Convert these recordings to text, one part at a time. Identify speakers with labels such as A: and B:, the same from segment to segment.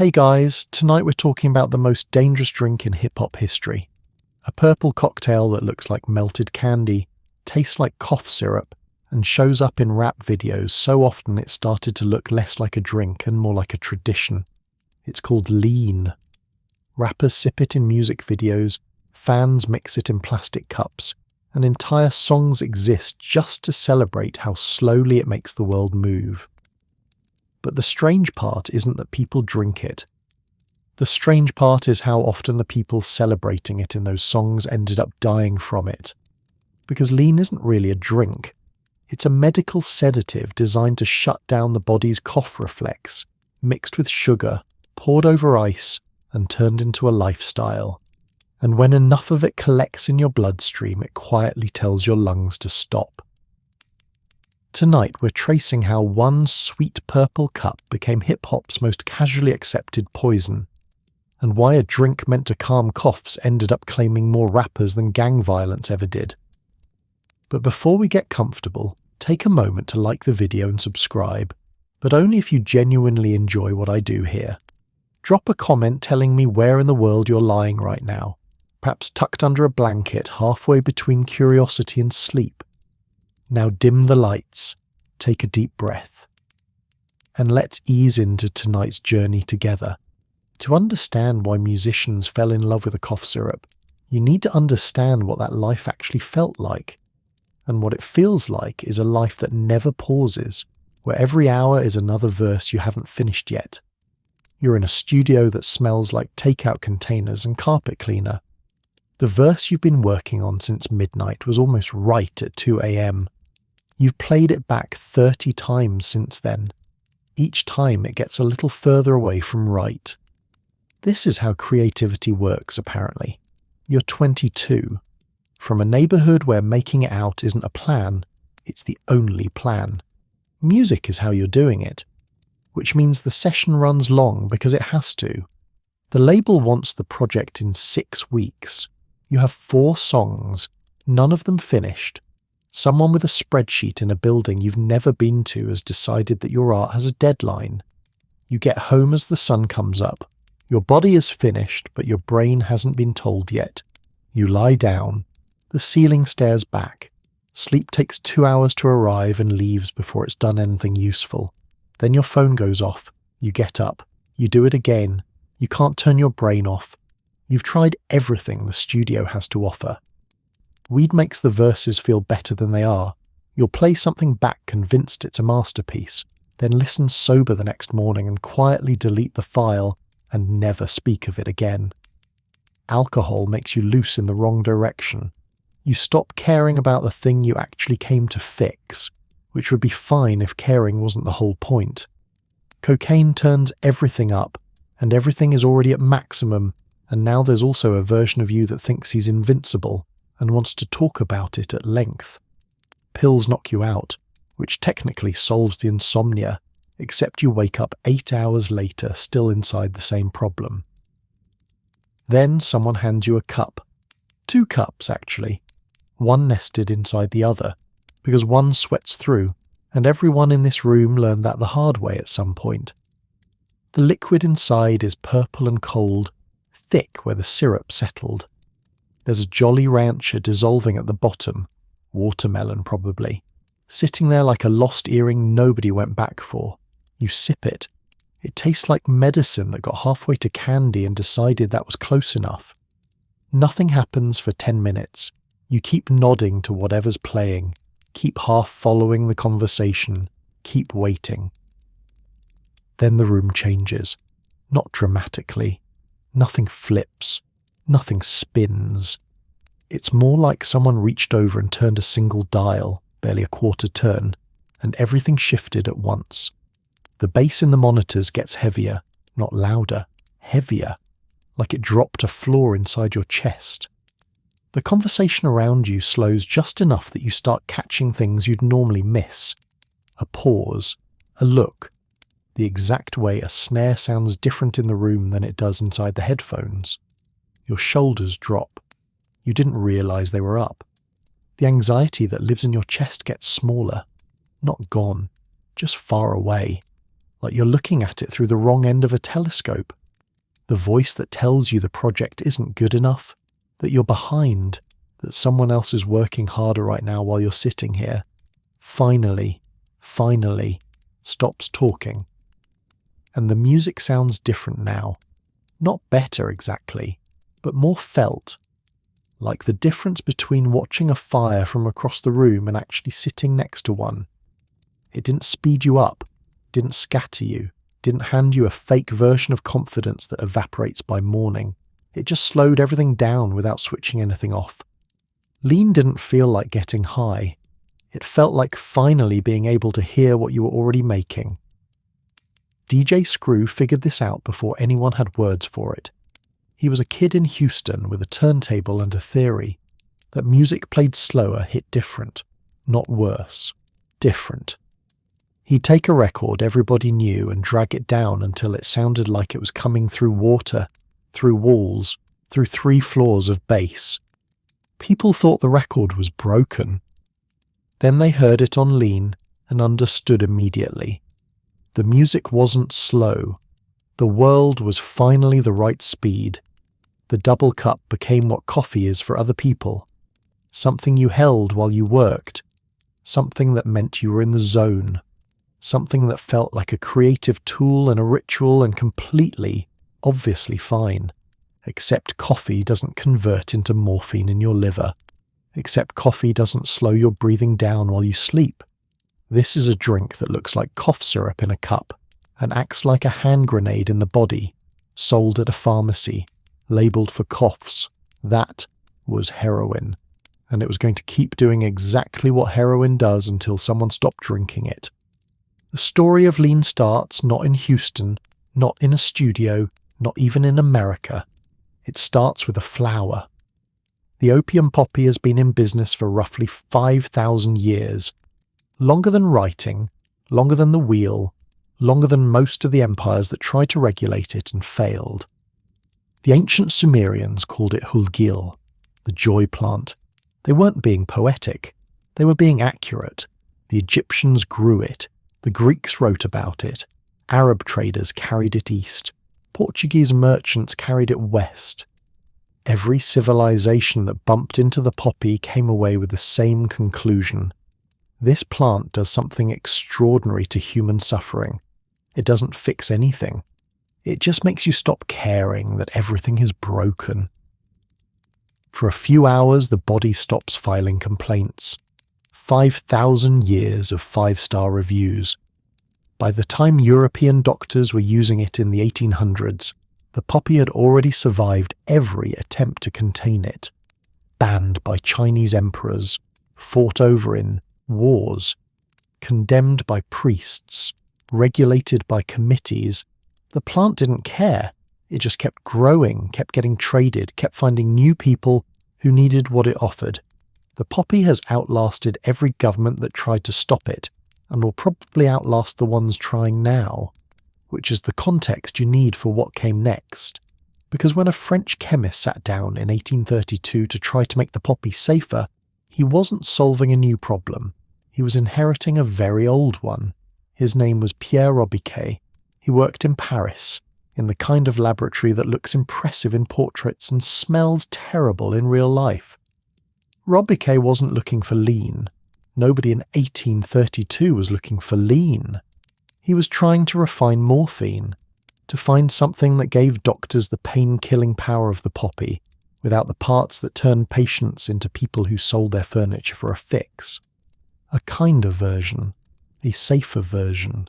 A: Hey guys, tonight we're talking about the most dangerous drink in hip-hop history. A purple cocktail that looks like melted candy, tastes like cough syrup, and shows up in rap videos so often it started to look less like a drink and more like a tradition. It's called lean. Rappers sip it in music videos, fans mix it in plastic cups, and entire songs exist just to celebrate how slowly it makes the world move. But the strange part isn't that people drink it. The strange part is how often the people celebrating it in those songs ended up dying from it. Because lean isn't really a drink. It's a medical sedative designed to shut down the body's cough reflex, mixed with sugar, poured over ice, and turned into a lifestyle. And when enough of it collects in your bloodstream, it quietly tells your lungs to stop. Tonight we're tracing how one sweet purple cup became hip-hop's most casually accepted poison, and why a drink meant to calm coughs ended up claiming more rappers than gang violence ever did. But before we get comfortable, take a moment to like the video and subscribe, but only if you genuinely enjoy what I do here. Drop a comment telling me where in the world you're lying right now, perhaps tucked under a blanket halfway between curiosity and sleep. Now dim the lights, take a deep breath, and let's ease into tonight's journey together. To understand why musicians fell in love with a cough syrup, you need to understand what that life actually felt like. And what it feels like is a life that never pauses, where every hour is another verse you haven't finished yet. You're in a studio that smells like takeout containers and carpet cleaner. The verse you've been working on since midnight was almost right at 2 a.m. You've played it back 30 times since then. Each time it gets a little further away from right. This is how creativity works, apparently. You're 22. From a neighbourhood where making it out isn't a plan, it's the only plan. Music is how you're doing it, which means the session runs long because it has to. The label wants the project in 6 weeks. You have 4 songs, none of them finished. Someone with a spreadsheet in a building you've never been to has decided that your art has a deadline. You get home as the sun comes up. Your body is finished, but your brain hasn't been told yet. You lie down. The ceiling stares back. Sleep takes 2 hours to arrive and leaves before it's done anything useful. Then your phone goes off. You get up. You do it again. You can't turn your brain off. You've tried everything the studio has to offer. Weed makes the verses feel better than they are. You'll play something back convinced it's a masterpiece, then listen sober the next morning and quietly delete the file and never speak of it again. Alcohol makes you loose in the wrong direction. You stop caring about the thing you actually came to fix, which would be fine if caring wasn't the whole point. Cocaine turns everything up, and everything is already at maximum, and now there's also a version of you that thinks he's invincible and wants to talk about it at length. Pills knock you out, which technically solves the insomnia, except you wake up 8 hours later still inside the same problem. Then someone hands you a cup. 2 cups, actually. One nested inside the other, because one sweats through, and everyone in this room learned that the hard way at some point. The liquid inside is purple and cold, thick where the syrup settled. There's a Jolly Rancher dissolving at the bottom, watermelon probably, sitting there like a lost earring nobody went back for. You sip it. It tastes like medicine that got halfway to candy and decided that was close enough. Nothing happens for 10 minutes. You keep nodding to whatever's playing, keep half following the conversation, keep waiting. Then the room changes. Not dramatically. Nothing flips. Nothing spins. It's more like someone reached over and turned a single dial, barely a quarter turn, and everything shifted at once. The bass in the monitors gets heavier, not louder, heavier, like it dropped a floor inside your chest. The conversation around you slows just enough that you start catching things you'd normally miss. A pause, a look, the exact way a snare sounds different in the room than it does inside the headphones. Your shoulders drop. You didn't realize they were up. The anxiety that lives in your chest gets smaller. Not gone, just far away. like you're looking at it through the wrong end of a telescope. The voice that tells you the project isn't good enough, that you're behind, that someone else is working harder right now while you're sitting here, finally stops talking. And the music sounds different now. Not better exactly, but more felt. Like the difference between watching a fire from across the room and actually sitting next to one. It didn't speed you up, didn't scatter you, didn't hand you a fake version of confidence that evaporates by morning. It just slowed everything down without switching anything off. Lean didn't feel like getting high. It felt like finally being able to hear what you were already making. DJ Screw figured this out before anyone had words for it. He was a kid in Houston with a turntable and a theory that music played slower hit different, not worse, different. He'd take a record everybody knew and drag it down until it sounded like it was coming through water, through walls, through 3 floors of bass. People thought the record was broken. Then they heard it on Lean and understood immediately. The music wasn't slow. The world was finally the right speed. The double cup became what coffee is for other people. Something you held while you worked. Something that meant you were in the zone. Something that felt like a creative tool and a ritual and completely, obviously fine. Except coffee doesn't convert into morphine in your liver. Except coffee doesn't slow your breathing down while you sleep. This is a drink that looks like cough syrup in a cup and acts like a hand grenade in the body, sold at a pharmacy, labelled for coughs. That was heroin. And it was going to keep doing exactly what heroin does until someone stopped drinking it. The story of Lean starts not in Houston, not in a studio, not even in America. It starts with a flower. The opium poppy has been in business for roughly 5,000 years. Longer than writing, longer than the wheel, longer than most of the empires that tried to regulate it and failed. The ancient Sumerians called it hulgil, the joy plant. They weren't being poetic. They were being accurate. The Egyptians grew it. The Greeks wrote about it. Arab traders carried it east. Portuguese merchants carried it west. Every civilization that bumped into the poppy came away with the same conclusion. This plant does something extraordinary to human suffering. It doesn't fix anything. It just makes you stop caring that everything is broken. For a few hours, the body stops filing complaints. 5,000 years of 5-star reviews. By the time European doctors were using it in the 1800s, the poppy had already survived every attempt to contain it. Banned by Chinese emperors, fought over in wars, condemned by priests, regulated by committees, the plant didn't care. It just kept growing, kept getting traded, kept finding new people who needed what it offered. The poppy has outlasted every government that tried to stop it, and will probably outlast the ones trying now, which is the context you need for what came next. Because when a French chemist sat down in 1832 to try to make the poppy safer, he wasn't solving a new problem. He was inheriting a very old one. His name was Pierre Robiquet. He worked in Paris, in the kind of laboratory that looks impressive in portraits and smells terrible in real life. Robiquet wasn't looking for lean. Nobody in 1832 was looking for lean. He was trying to refine morphine, to find something that gave doctors the pain-killing power of the poppy, without the parts that turned patients into people who sold their furniture for a fix. A kinder version, a safer version,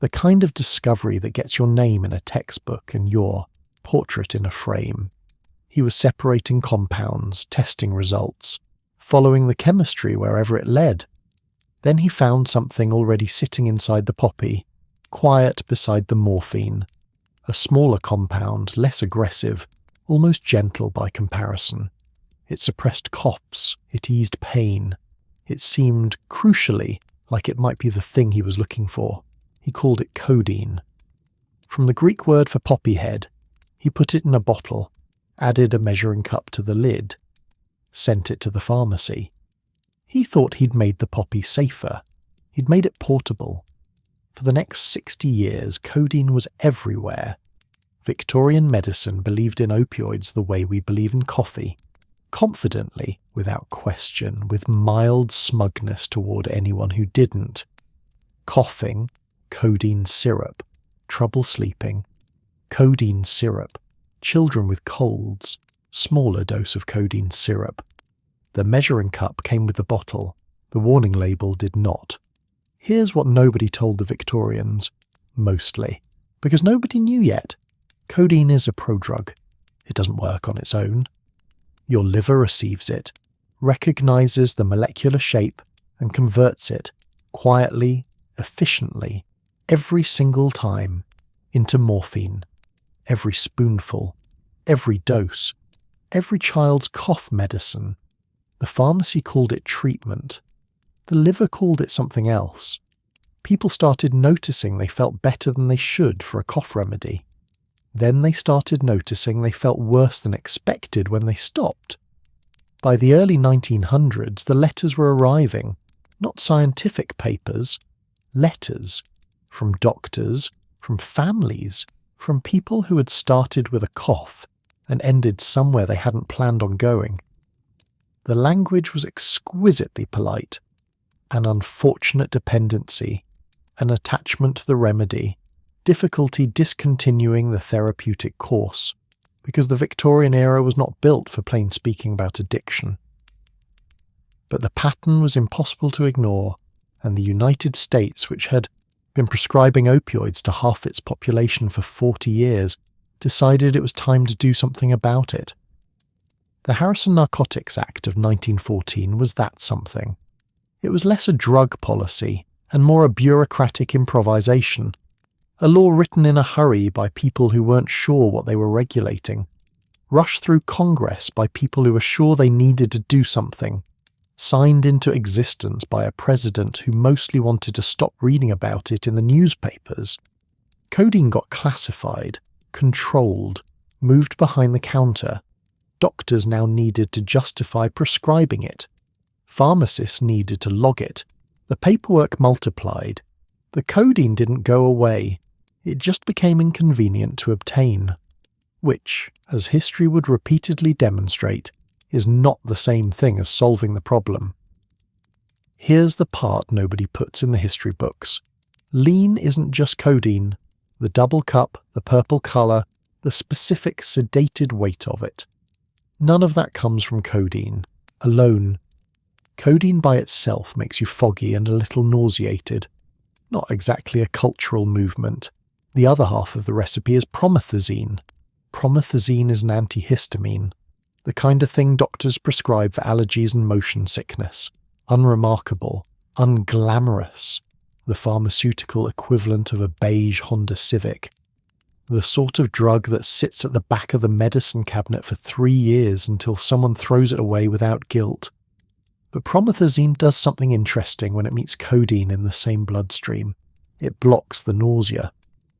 A: the kind of discovery that gets your name in a textbook and your portrait in a frame. He was separating compounds, testing results, following the chemistry wherever it led. Then he found something already sitting inside the poppy, quiet beside the morphine. A smaller compound, less aggressive, almost gentle by comparison. It suppressed coughs, it eased pain. It seemed, crucially, like it might be the thing he was looking for. He called it codeine. From the Greek word for poppy head, he put it in a bottle, added a measuring cup to the lid, sent it to the pharmacy. He thought he'd made the poppy safer. He'd made it portable. For the next 60 years, codeine was everywhere. Victorian medicine believed in opioids the way we believe in coffee, confidently, without question, with mild smugness toward anyone who didn't. Coughing, codeine syrup. Trouble sleeping, codeine syrup. Children with colds, smaller dose of codeine syrup. The measuring cup came with the bottle. The warning label did not. Here's what nobody told the Victorians, mostly, because nobody knew yet. Codeine is a prodrug. It doesn't work on its own. Your liver receives it, recognizes the molecular shape, and converts it, quietly, efficiently, every single time, into morphine. Every spoonful, every dose, every child's cough medicine. The pharmacy called it treatment. The liver called it something else. People started noticing they felt better than they should for a cough remedy. Then they started noticing they felt worse than expected when they stopped. By the early 1900s, the letters were arriving, not scientific papers, letters, from doctors, from families, from people who had started with a cough and ended somewhere they hadn't planned on going. The language was exquisitely polite. An unfortunate dependency, an attachment to the remedy, difficulty discontinuing the therapeutic course, because the Victorian era was not built for plain speaking about addiction. But the pattern was impossible to ignore, and the United States, which had been prescribing opioids to half its population for 40 years, decided it was time to do something about it. The Harrison Narcotics Act of 1914 was that something. It was less a drug policy and more a bureaucratic improvisation, a law written in a hurry by people who weren't sure what they were regulating, rushed through Congress by people who were sure they needed to do something, signed into existence by a president who mostly wanted to stop reading about it in the newspapers. Codeine got classified, controlled, moved behind the counter. Doctors now needed to justify prescribing it. Pharmacists needed to log it. The paperwork multiplied. The codeine didn't go away. It just became inconvenient to obtain, which, as history would repeatedly demonstrate, is not the same thing as solving the problem. Here's the part nobody puts in the history books. Lean isn't just codeine, the double cup, the purple colour, the specific sedated weight of it. None of that comes from codeine, alone. Codeine by itself makes you foggy and a little nauseated. Not exactly a cultural movement. The other half of the recipe is promethazine. Promethazine is an antihistamine, the kind of thing doctors prescribe for allergies and motion sickness. Unremarkable, unglamorous, the pharmaceutical equivalent of a beige Honda Civic. The sort of drug that sits at the back of the medicine cabinet for 3 years until someone throws it away without guilt. But promethazine does something interesting when it meets codeine in the same bloodstream. It blocks the nausea,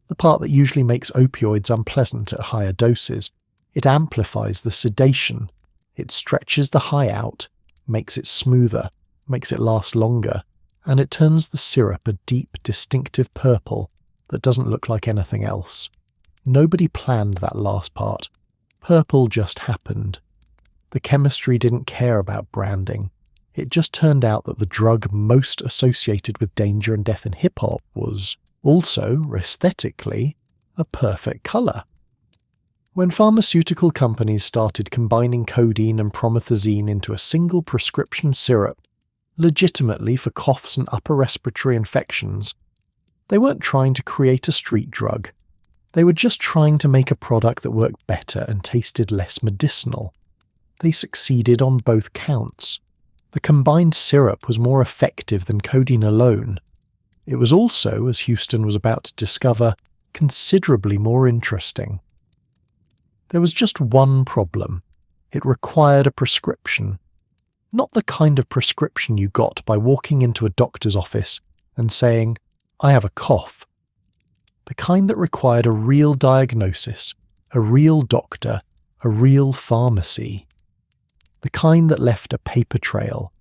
A: the part that usually makes opioids unpleasant at higher doses. It amplifies the sedation. It stretches the high out, makes it smoother, makes it last longer, and it turns the syrup a deep, distinctive purple that doesn't look like anything else. Nobody planned that last part. Purple just happened. The chemistry didn't care about branding. It just turned out that the drug most associated with danger and death in hip-hop was also, aesthetically, a perfect colour. When pharmaceutical companies started combining codeine and promethazine into a single prescription syrup, legitimately for coughs and upper respiratory infections, they weren't trying to create a street drug. They were just trying to make a product that worked better and tasted less medicinal. They succeeded on both counts. The combined syrup was more effective than codeine alone. It was also, as Houston was about to discover, considerably more interesting. There was just one problem. It required a prescription. Not the kind of prescription you got by walking into a doctor's office and saying, "I have a cough." The kind that required a real diagnosis, a real doctor, a real pharmacy. The kind that left a paper trail.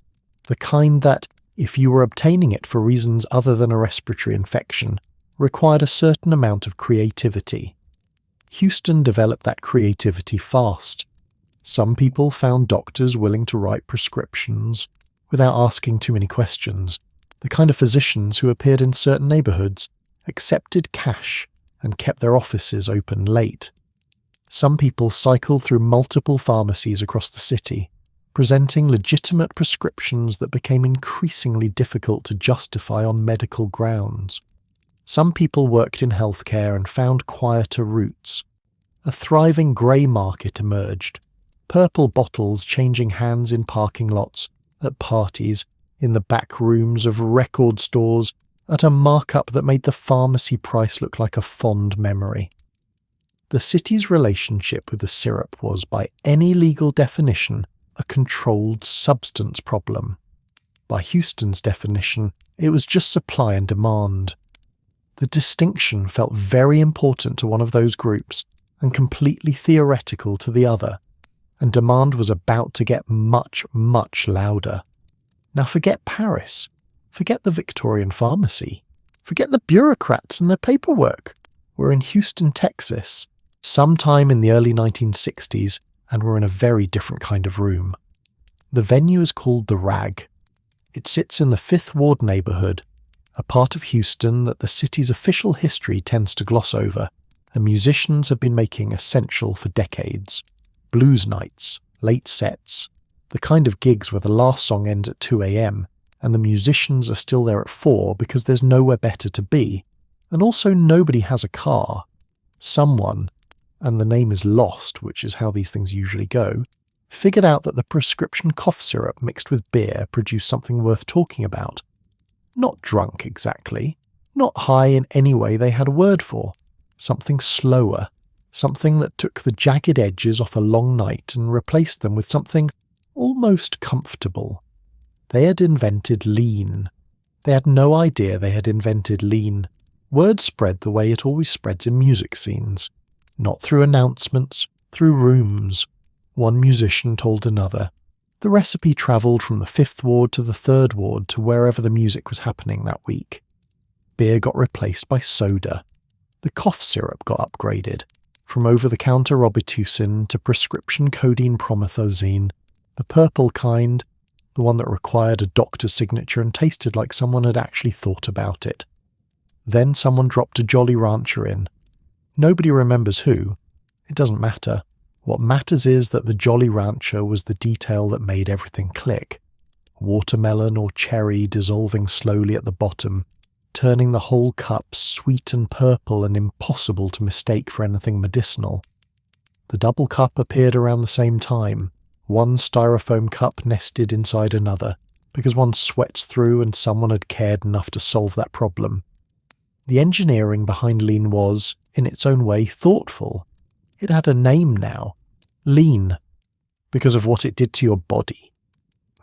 A: The kind that, if you were obtaining it for reasons other than a respiratory infection, required a certain amount of creativity. Houston developed that creativity fast. Some people found doctors willing to write prescriptions without asking too many questions. The kind of physicians who appeared in certain neighborhoods accepted cash and kept their offices open late. Some people cycled through multiple pharmacies across the city, presenting legitimate prescriptions that became increasingly difficult to justify on medical grounds. Some people worked in healthcare and found quieter routes. A thriving grey market emerged, purple bottles changing hands in parking lots, at parties, in the back rooms of record stores, at a markup that made the pharmacy price look like a fond memory. The city's relationship with the syrup was, by any legal definition, a controlled substance problem. By Houston's definition, it was just supply and demand. The distinction felt very important to one of those groups and completely theoretical to the other, and demand was about to get much, much louder. Now forget Paris. Forget the Victorian pharmacy. Forget the bureaucrats and their paperwork. We're in Houston, Texas, sometime in the early 1960s, and we're in a very different kind of room. The venue is called The Rag. It sits in the Fifth Ward neighborhood, a part of Houston that the city's official history tends to gloss over, and musicians have been making essential for decades. Blues nights, late sets, the kind of gigs where the last song ends at 2 a.m, and the musicians are still there at 4 because there's nowhere better to be, and also nobody has a car. Someone, and the name is lost, which is how these things usually go, figured out that the prescription cough syrup mixed with beer produced something worth talking about. Not drunk exactly, not high in any way they had a word for, something slower, something that took the jagged edges off a long night and replaced them with something almost comfortable. They had invented lean. They had no idea they had invented lean. Word spread the way it always spreads in music scenes. Not through announcements, through rooms. One musician told another. The recipe travelled from the Fifth Ward to the Third Ward to wherever the music was happening that week. Beer got replaced by soda. The cough syrup got upgraded, from over-the-counter Robitussin to prescription codeine promethazine, the purple kind, the one that required a doctor's signature and tasted like someone had actually thought about it. Then someone dropped a Jolly Rancher in. Nobody remembers who. It doesn't matter. What matters is that the Jolly Rancher was the detail that made everything click. Watermelon or cherry dissolving slowly at the bottom, turning the whole cup sweet and purple and impossible to mistake for anything medicinal. The double cup appeared around the same time, one styrofoam cup nested inside another, because one sweats through and someone had cared enough to solve that problem. The engineering behind lean was, in its own way, thoughtful. It had a name now. Lean. Because of what it did to your body.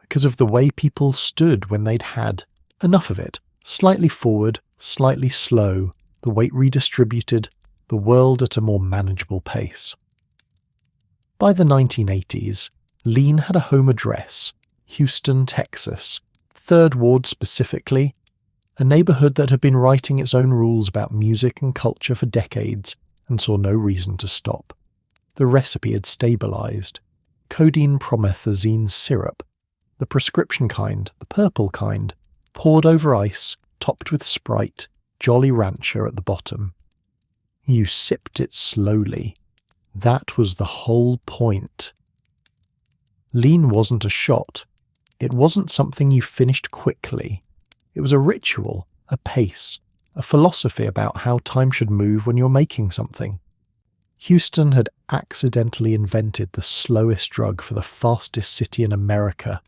A: Because of the way people stood when they'd had enough of it. Slightly forward, slightly slow, the weight redistributed, the world at a more manageable pace. By the 1980s, lean had a home address, Houston, Texas, Third Ward specifically, a neighborhood that had been writing its own rules about music and culture for decades and saw no reason to stop. The recipe had stabilized. Codeine promethazine syrup, the prescription kind, the purple kind, poured over ice, topped with Sprite, Jolly Rancher at the bottom. You sipped it slowly. That was the whole point. Lean wasn't a shot. It wasn't something you finished quickly. It was a ritual, a pace, a philosophy about how time should move when you're making something. Houston had accidentally invented the slowest drug for the fastest city in America.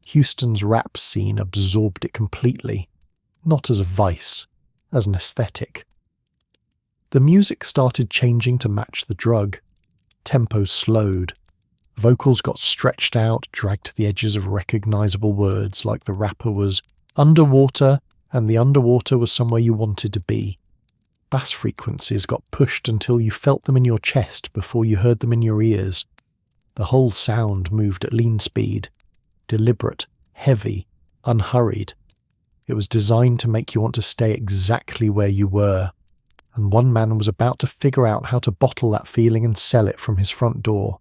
A: Houston's rap scene absorbed it completely, not as a vice, as an aesthetic. The music started changing to match the drug. Tempo slowed. Vocals got stretched out, dragged to the edges of recognizable words like the rapper was underwater and the underwater was somewhere you wanted to be. Bass frequencies got pushed until you felt them in your chest before you heard them in your ears. The whole sound moved at lean speed. Deliberate, heavy, unhurried. It was designed to make you want to stay exactly where you were, and one man was about to figure out how to bottle that feeling and sell it from his front door.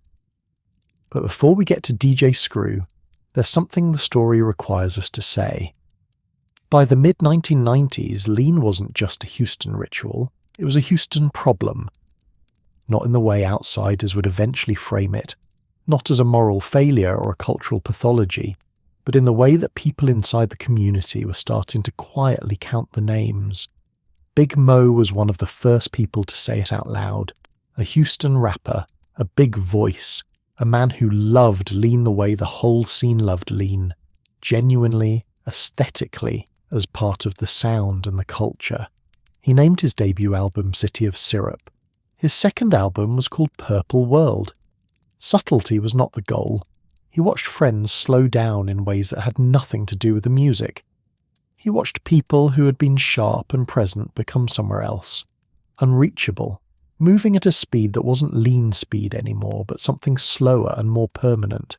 A: But before we get to DJ Screw, there's something the story requires us to say. By the mid-1990s, lean wasn't just a Houston ritual, it was a Houston problem. Not in the way outsiders would eventually frame it, not as a moral failure or a cultural pathology, but in the way that people inside the community were starting to quietly count the names. Big Mo was one of the first people to say it out loud, a Houston rapper, a big voice, a man who loved lean the way the whole scene loved lean, genuinely, aesthetically, as part of the sound and the culture. He named his debut album City of Syrup. His second album was called Purple World. Subtlety was not the goal. He watched friends slow down in ways that had nothing to do with the music. He watched people who had been sharp and present become somewhere else, unreachable, moving at a speed that wasn't lean speed anymore, but something slower and more permanent.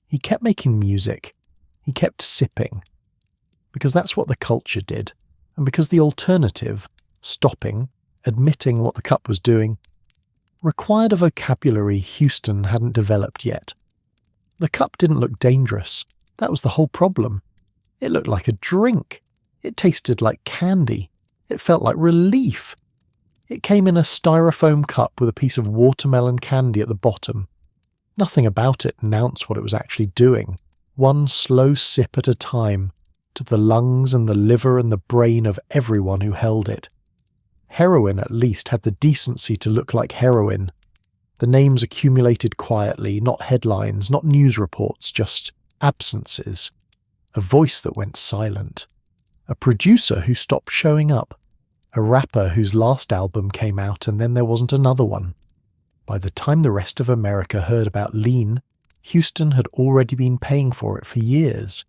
A: He kept making music. He kept sipping. Because that's what the culture did, and because the alternative, stopping, admitting what the cup was doing, required a vocabulary Houston hadn't developed yet. The cup didn't look dangerous. That was the whole problem. It looked like a drink. It tasted like candy. It felt like relief. It came in a styrofoam cup with a piece of watermelon candy at the bottom. Nothing about it announced what it was actually doing, one slow sip at a time, to the lungs and the liver and the brain of everyone who held it. Heroin at least had the decency to look like heroin. The names accumulated quietly, not headlines, not news reports, just absences. A voice that went silent. A producer who stopped showing up. A rapper whose last album came out and then there wasn't another one. By the time the rest of America heard about lean, Houston had already been paying for it for years.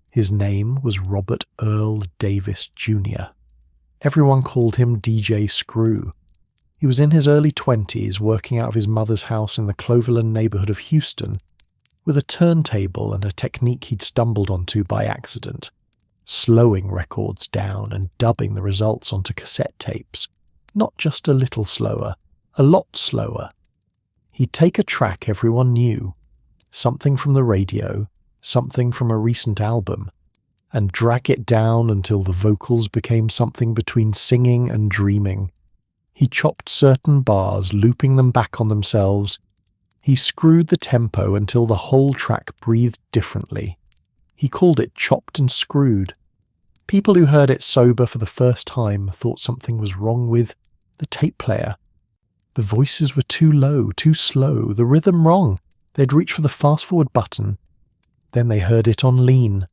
A: His name was WRLD Davis Jr. Everyone called him DJ Screw. He was in his early 20s, working out of his mother's house in the Cloverland neighborhood of Houston, with a turntable and a technique he'd stumbled onto by accident, slowing records down and dubbing the results onto cassette tapes, not just a little slower, a lot slower. He'd take a track everyone knew, something from the radio, something from a recent album, and drag it down until the vocals became something between singing and dreaming. He chopped certain bars, looping them back on themselves. He screwed the tempo until the whole track breathed differently. He called it chopped and screwed. People who heard it sober for the first time thought something was wrong with the tape player. The voices were too low, too slow, the rhythm wrong. They'd reach for the fast-forward button. Then they heard it on lean,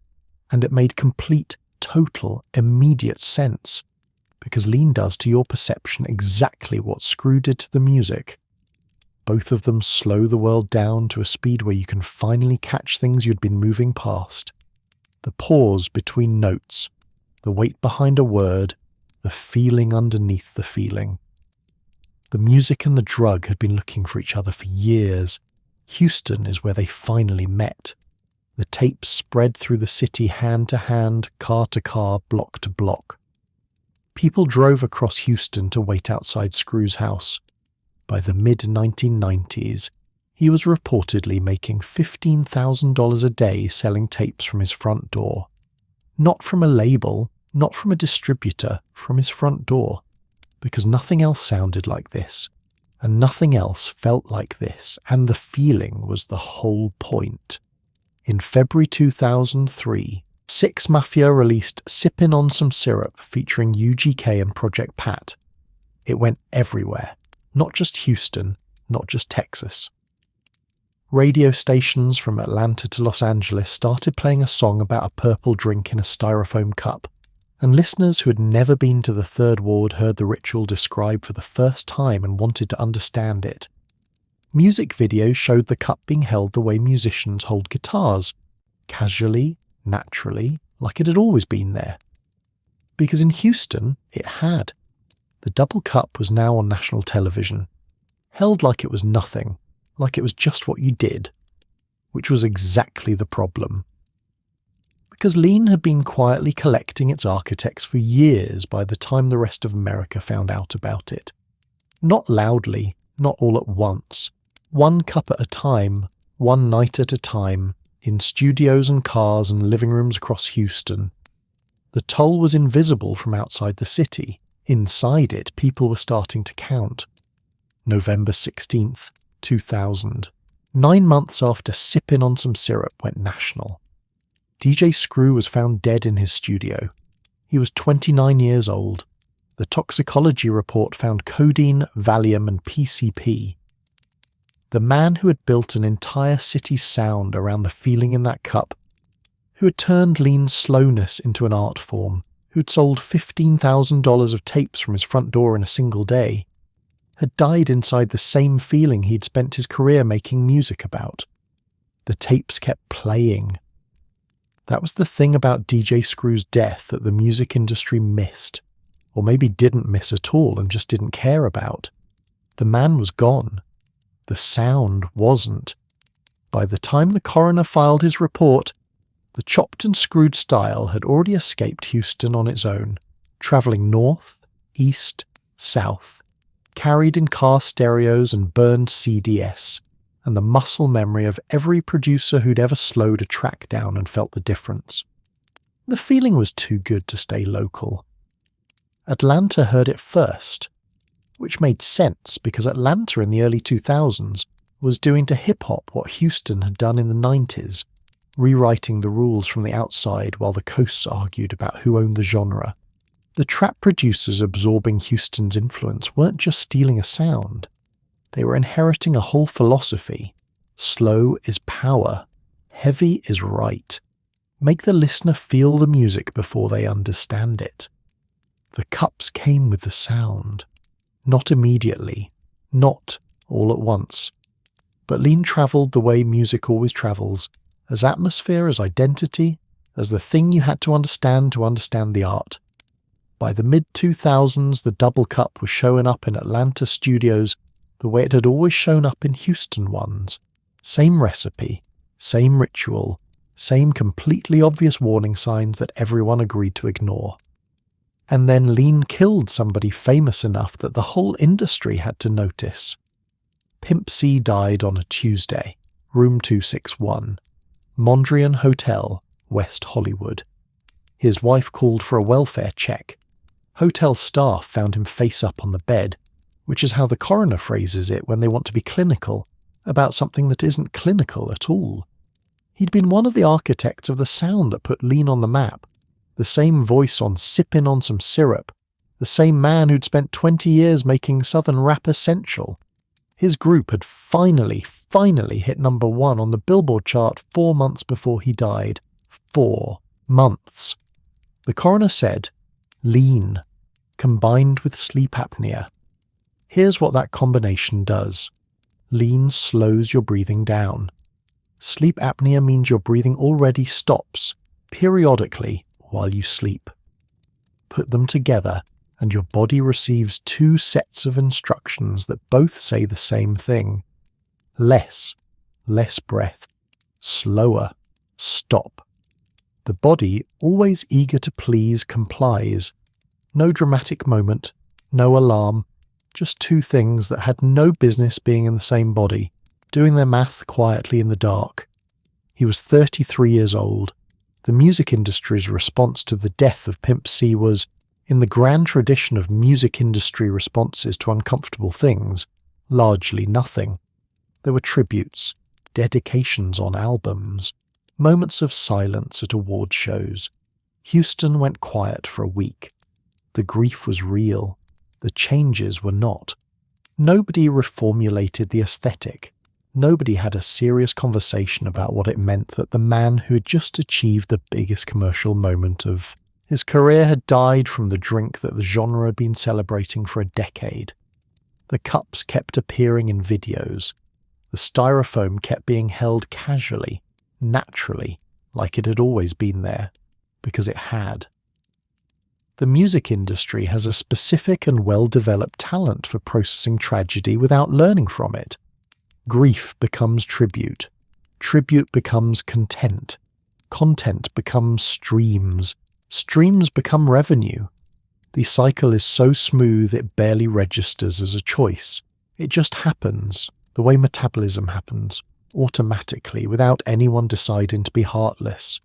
A: and it made complete, total, immediate sense, because lean does to your perception exactly what Screw did to the music. Both of them slow the world down to a speed where you can finally catch things you'd been moving past. The pause between notes, the weight behind a word, the feeling underneath the feeling. The music and the drug had been looking for each other for years. Houston is where they finally met. The tapes spread through the city hand to hand, car to car, block to block. People drove across Houston to wait outside Screw's house. By the mid-1990s, he was reportedly making $15,000 a day selling tapes from his front door. Not from a label, not from a distributor, from his front door. Because nothing else sounded like this, and nothing else felt like this, and the feeling was the whole point. In February 2003, Six Mafia released Sippin' on Some Syrup featuring UGK and Project Pat. It went everywhere, not just Houston, not just Texas. Radio stations from Atlanta to Los Angeles started playing a song about a purple drink in a styrofoam cup, and listeners who had never been to the Third Ward heard the ritual described for the first time and wanted to understand it. Music videos showed the cup being held the way musicians hold guitars, casually, naturally, like it had always been there. Because in Houston, it had. The double cup was now on national television, held like it was nothing, like it was just what you did, which was exactly the problem. because lean had been quietly collecting its architects for years by the time the rest of America found out about it. Not loudly, not all at once, one cup at a time, one night at a time, in studios and cars and living rooms across Houston. The toll was invisible from outside the city. Inside it, people were starting to count. November 16th, 2000. 9 months after Sippin' on Some Syrup went national. DJ Screw was found dead in his studio. He was 29 years old. The toxicology report found codeine, Valium and PCP. The man who had built an entire city's sound around the feeling in that cup, who had turned lean's slowness into an art form, who'd sold $15,000 of tapes from his front door in a single day, had died inside the same feeling he'd spent his career making music about. The tapes kept playing. That was the thing about DJ Screw's death that the music industry missed, or maybe didn't miss at all and just didn't care about. The man was gone. The sound wasn't. By the time the coroner filed his report, the chopped and screwed style had already escaped Houston on its own, travelling north, east, south, carried in car stereos and burned CDS, and the muscle memory of every producer who'd ever slowed a track down and felt the difference. The feeling was too good to stay local. Atlanta heard it first, which made sense because Atlanta in the early 2000s was doing to hip-hop what Houston had done in the 90s, rewriting the rules from the outside while the coasts argued about who owned the genre. The trap producers absorbing Houston's influence weren't just stealing a sound. They were inheriting a whole philosophy. Slow is power. Heavy is right. Make the listener feel the music before they understand it. The cups came with the sound. Not immediately. Not all at once. But lean travelled the way music always travels, as atmosphere, as identity, as the thing you had to understand the art. By the mid-2000s, the double cup was showing up in Atlanta studios the way it had always shown up in Houston ones. Same recipe, same ritual, same completely obvious warning signs that everyone agreed to ignore. And then lean killed somebody famous enough that the whole industry had to notice. Pimp C died on a Tuesday, room 261, Mondrian Hotel, West Hollywood. His wife called for a welfare check. Hotel staff found him face up on the bed, which is how the coroner phrases it when they want to be clinical about something that isn't clinical at all. He'd been one of the architects of the sound that put lean on the map, the same voice on Sippin' on Some Syrup, the same man who'd spent 20 years making Southern rap essential. His group had finally hit number 1 on the Billboard chart 4 months before he died. 4 months. The coroner said, lean, combined with sleep apnea. Here's what that combination does. Lean slows your breathing down. Sleep apnea means your breathing already stops, periodically, while you sleep. Put them together, and your body receives 2 sets of instructions that both say the same thing. Less breath. Slower, stop. The body, always eager to please, complies. No dramatic moment, no alarm, just 2 things that had no business being in the same body, doing their math quietly in the dark. He was 33 years old. The music industry's response to the death of Pimp C was, in the grand tradition of music industry responses to uncomfortable things, largely nothing. There were tributes, dedications on albums, moments of silence at award shows. Houston went quiet for a week. The grief was real. The changes were not. Nobody reformulated the aesthetic. Nobody had a serious conversation about what it meant that the man who had just achieved the biggest commercial moment of his career had died from the drink that the genre had been celebrating for a decade. The cups kept appearing in videos. The styrofoam kept being held casually, naturally, like it had always been there, because it had. The music industry has a specific and well-developed talent for processing tragedy without learning from it. Grief becomes tribute. Tribute becomes content. Content becomes streams. Streams become revenue. The cycle is so smooth it barely registers as a choice. It just happens, the way metabolism happens, automatically, without anyone deciding to be heartless.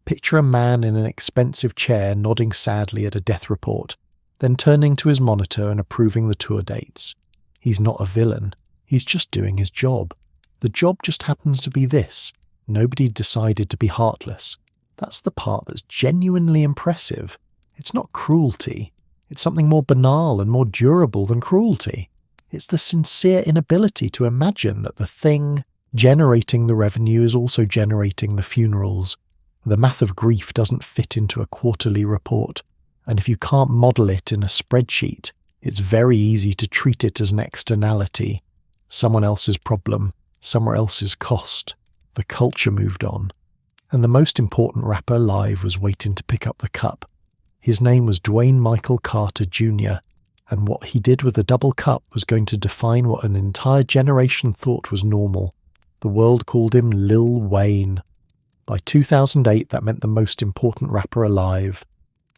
A: Picture a man in an expensive chair nodding sadly at a death report, then turning to his monitor and approving the tour dates. He's not a villain. He's just doing his job. The job just happens to be this. Nobody decided to be heartless. That's the part that's genuinely impressive. It's not cruelty. It's something more banal and more durable than cruelty. It's the sincere inability to imagine that the thing generating the revenue is also generating the funerals. The math of grief doesn't fit into a quarterly report, and if you can't model it in a spreadsheet, it's very easy to treat it as an externality. Someone else's problem, somewhere else's cost. The culture moved on, and the most important rapper alive was waiting to pick up the cup. His name was Dwayne Michael Carter Jr., and what he did with the double cup was going to define what an entire generation thought was normal. The world called him Lil Wayne. By 2008, that meant the most important rapper alive.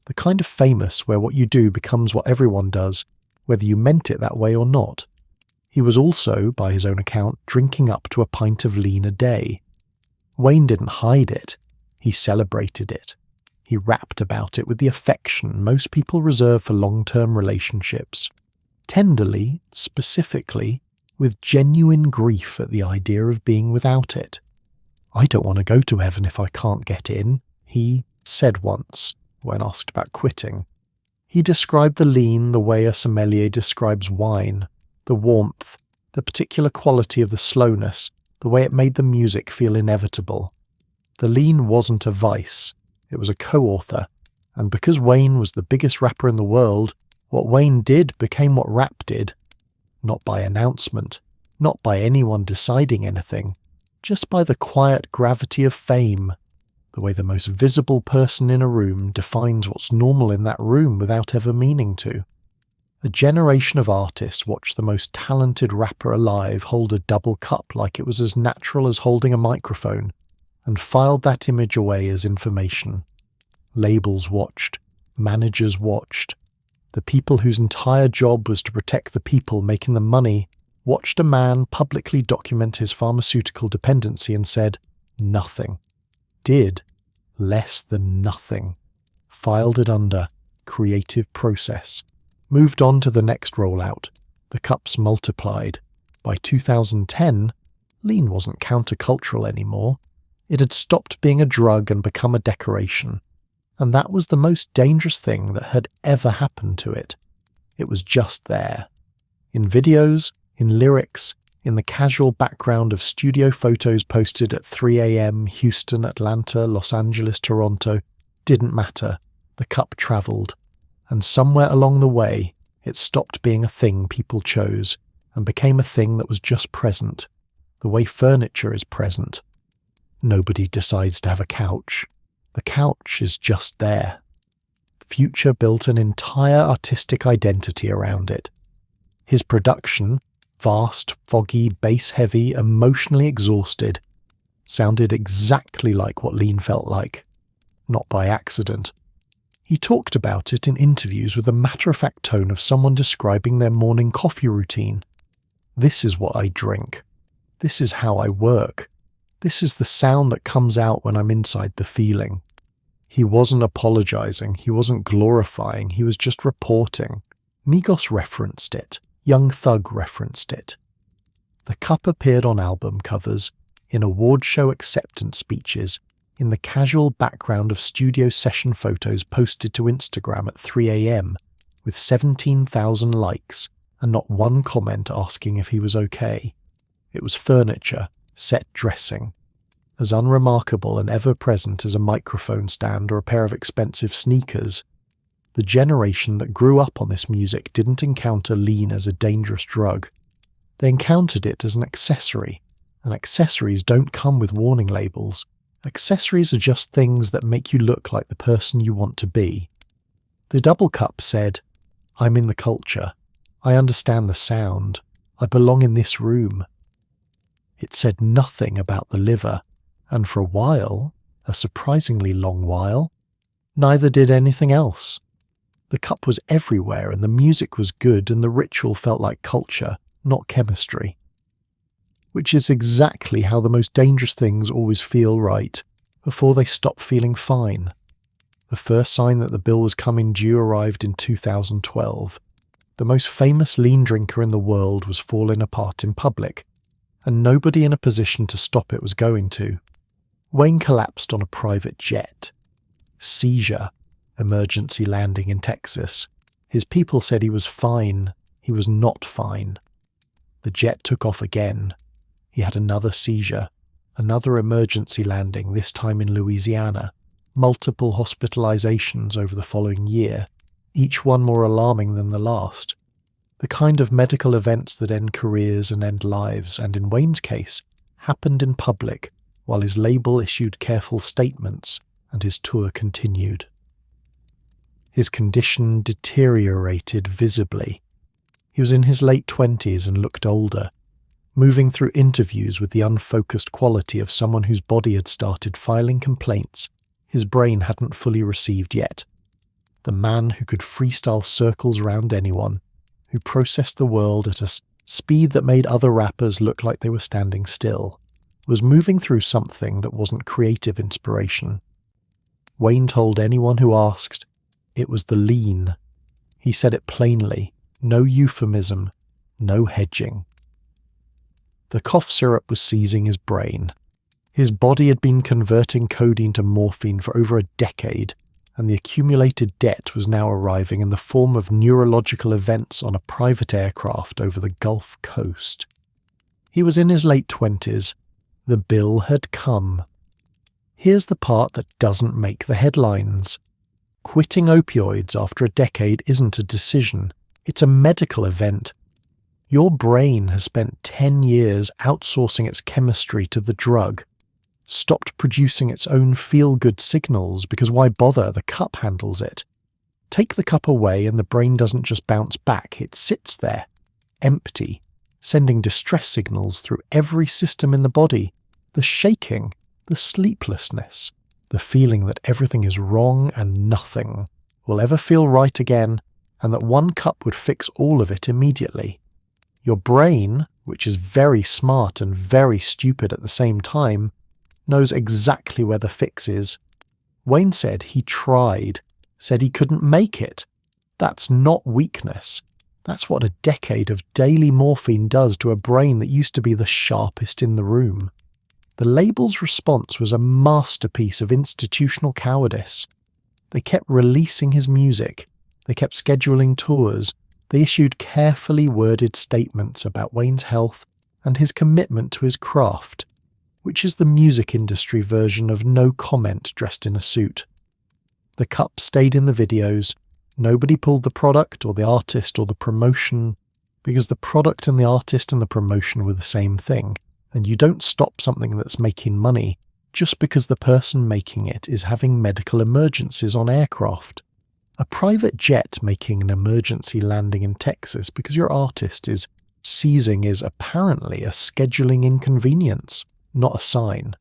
A: The kind of famous where what you do becomes what everyone does, whether you meant it that way or not. He was also, by his own account, drinking up to a pint of lean a day. Wayne didn't hide it. He celebrated it. He rapped about it with the affection most people reserve for long-term relationships. Tenderly, specifically, with genuine grief at the idea of being without it. "I don't want to go to heaven if I can't get in," he said once when asked about quitting. He described the lean the way a sommelier describes wine, the warmth, the particular quality of the slowness, the way it made the music feel inevitable. The lean wasn't a vice, it was a co-author, and because Wayne was the biggest rapper in the world, what Wayne did became what rap did. Not by announcement, not by anyone deciding anything, just by the quiet gravity of fame, the way the most visible person in a room defines what's normal in that room without ever meaning to. A generation of artists watched the most talented rapper alive hold a double cup like it was as natural as holding a microphone, and filed that image away as information. Labels watched, managers watched. The people whose entire job was to protect the people making the money watched a man publicly document his pharmaceutical dependency and said, nothing. Did less than nothing. Filed it under creative process. Moved on to the next rollout. The cups multiplied. By 2010, lean wasn't countercultural anymore. It had stopped being a drug and become a decoration. And that was the most dangerous thing that had ever happened to it. It was just there. In videos, in lyrics, in the casual background of studio photos posted at 3 a.m. Houston, Atlanta, Los Angeles, Toronto, didn't matter. The cup travelled. And somewhere along the way, it stopped being a thing people chose and became a thing that was just present, the way furniture is present. Nobody decides to have a couch. The couch is just there. Future built an entire artistic identity around it. His production, vast, foggy, bass-heavy, emotionally exhausted, sounded exactly like what lean felt like. Not by accident. He talked about it in interviews with a matter-of-fact tone of someone describing their morning coffee routine. This is what I drink. This is how I work. This is the sound that comes out when I'm inside the feeling. He wasn't apologizing, he wasn't glorifying, he was just reporting. Migos referenced it. Young Thug referenced it. The cup appeared on album covers, in award show acceptance speeches, in the casual background of studio session photos posted to Instagram at 3 a.m, with 17,000 likes, and not one comment asking if he was okay. It was furniture, set dressing, as unremarkable and ever-present as a microphone stand or a pair of expensive sneakers. The generation that grew up on this music didn't encounter lean as a dangerous drug. They encountered it as an accessory, and accessories don't come with warning labels. Accessories are just things that make you look like the person you want to be. The double cup said, "I'm in the culture. I understand the sound. I belong in this room." It said nothing about the liver, and for a while, a surprisingly long while. Neither did anything else. The cup was everywhere, and the music was good, and the ritual felt like culture, not chemistry. Which is exactly how the most dangerous things always feel right, before they stop feeling fine. The first sign that the bill was coming due arrived in 2012. The most famous lean drinker in the world was falling apart in public, and nobody in a position to stop it was going to. Wayne collapsed on a private jet. Seizure. Emergency landing in Texas. His people said he was fine. He was not fine. The jet took off again. He had another seizure. Another emergency landing, this time in Louisiana. Multiple hospitalizations over the following year, each one more alarming than the last. The kind of medical events that end careers and end lives, and in Wayne's case, happened in public, while his label issued careful statements and his tour continued. His condition deteriorated visibly. He was in his late 20s and looked older, moving through interviews with the unfocused quality of someone whose body had started filing complaints his brain hadn't fully received yet. The man who could freestyle circles around anyone, who processed the world at a speed that made other rappers look like they were standing still, was moving through something that wasn't creative inspiration. Wayne told anyone who asked, it was the lean. He said it plainly, no euphemism, no hedging. The cough syrup was seizing his brain. His body had been converting codeine to morphine for over a decade, and the accumulated debt was now arriving in the form of neurological events on a private aircraft over the Gulf Coast. He was in his late 20s. The bill had come. Here's the part that doesn't make the headlines. Quitting opioids after a decade isn't a decision. It's a medical event. Your brain has spent 10 years outsourcing its chemistry to the drug, stopped producing its own feel-good signals because why bother, the cup handles it. Take the cup away and the brain doesn't just bounce back, it sits there, empty, sending distress signals through every system in the body, the shaking, the sleeplessness, the feeling that everything is wrong and nothing will ever feel right again, and that one cup would fix all of it immediately. Your brain, which is very smart and very stupid at the same time, knows exactly where the fix is. Wayne said he tried, said he couldn't make it. That's not weakness. That's what a decade of daily morphine does to a brain that used to be the sharpest in the room. The label's response was a masterpiece of institutional cowardice. They kept releasing his music. They kept scheduling tours. They issued carefully worded statements about Wayne's health and his commitment to his craft, which is the music industry version of no comment dressed in a suit. The cup stayed in the videos. Nobody pulled the product or the artist or the promotion, because the product and the artist and the promotion were the same thing, and you don't stop something that's making money just because the person making it is having medical emergencies on aircraft. A private jet making an emergency landing in Texas because your artist is seizing is apparently a scheduling inconvenience, not a sign.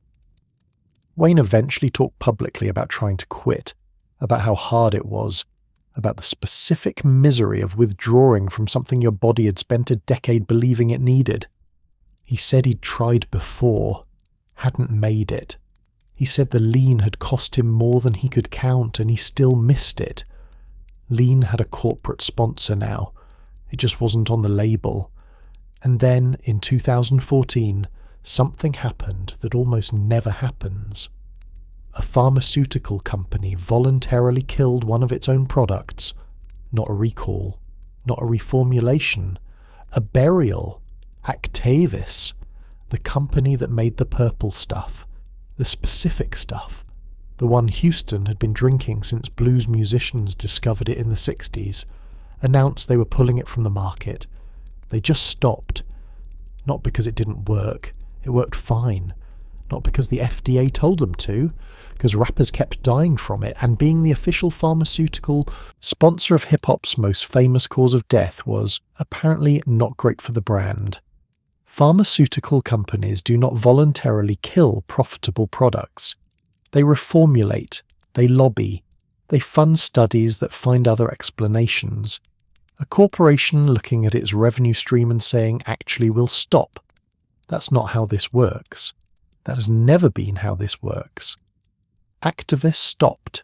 A: Wayne eventually talked publicly about trying to quit, about how hard it was, about the specific misery of withdrawing from something your body had spent a decade believing it needed. He said he'd tried before, hadn't made it. He said the lean had cost him more than he could count and he still missed it. Lean had a corporate sponsor now. It just wasn't on the label. And then, in 2014, something happened that almost never happens. A pharmaceutical company voluntarily killed one of its own products. Not a recall, not a reformulation, a burial. Actavis, the company that made the purple stuff, the specific stuff, the one Houston had been drinking since blues musicians discovered it in the 60s, announced they were pulling it from the market. They just stopped. Not because it didn't work. It worked fine. Not because the FDA told them to, because rappers kept dying from it, and being the official pharmaceutical sponsor of hip-hop's most famous cause of death was apparently not great for the brand. Pharmaceutical companies do not voluntarily kill profitable products. They reformulate, they lobby, they fund studies that find other explanations. A corporation looking at its revenue stream and saying, actually, we'll stop. That's not how this works. That has never been how this works. Activists stopped.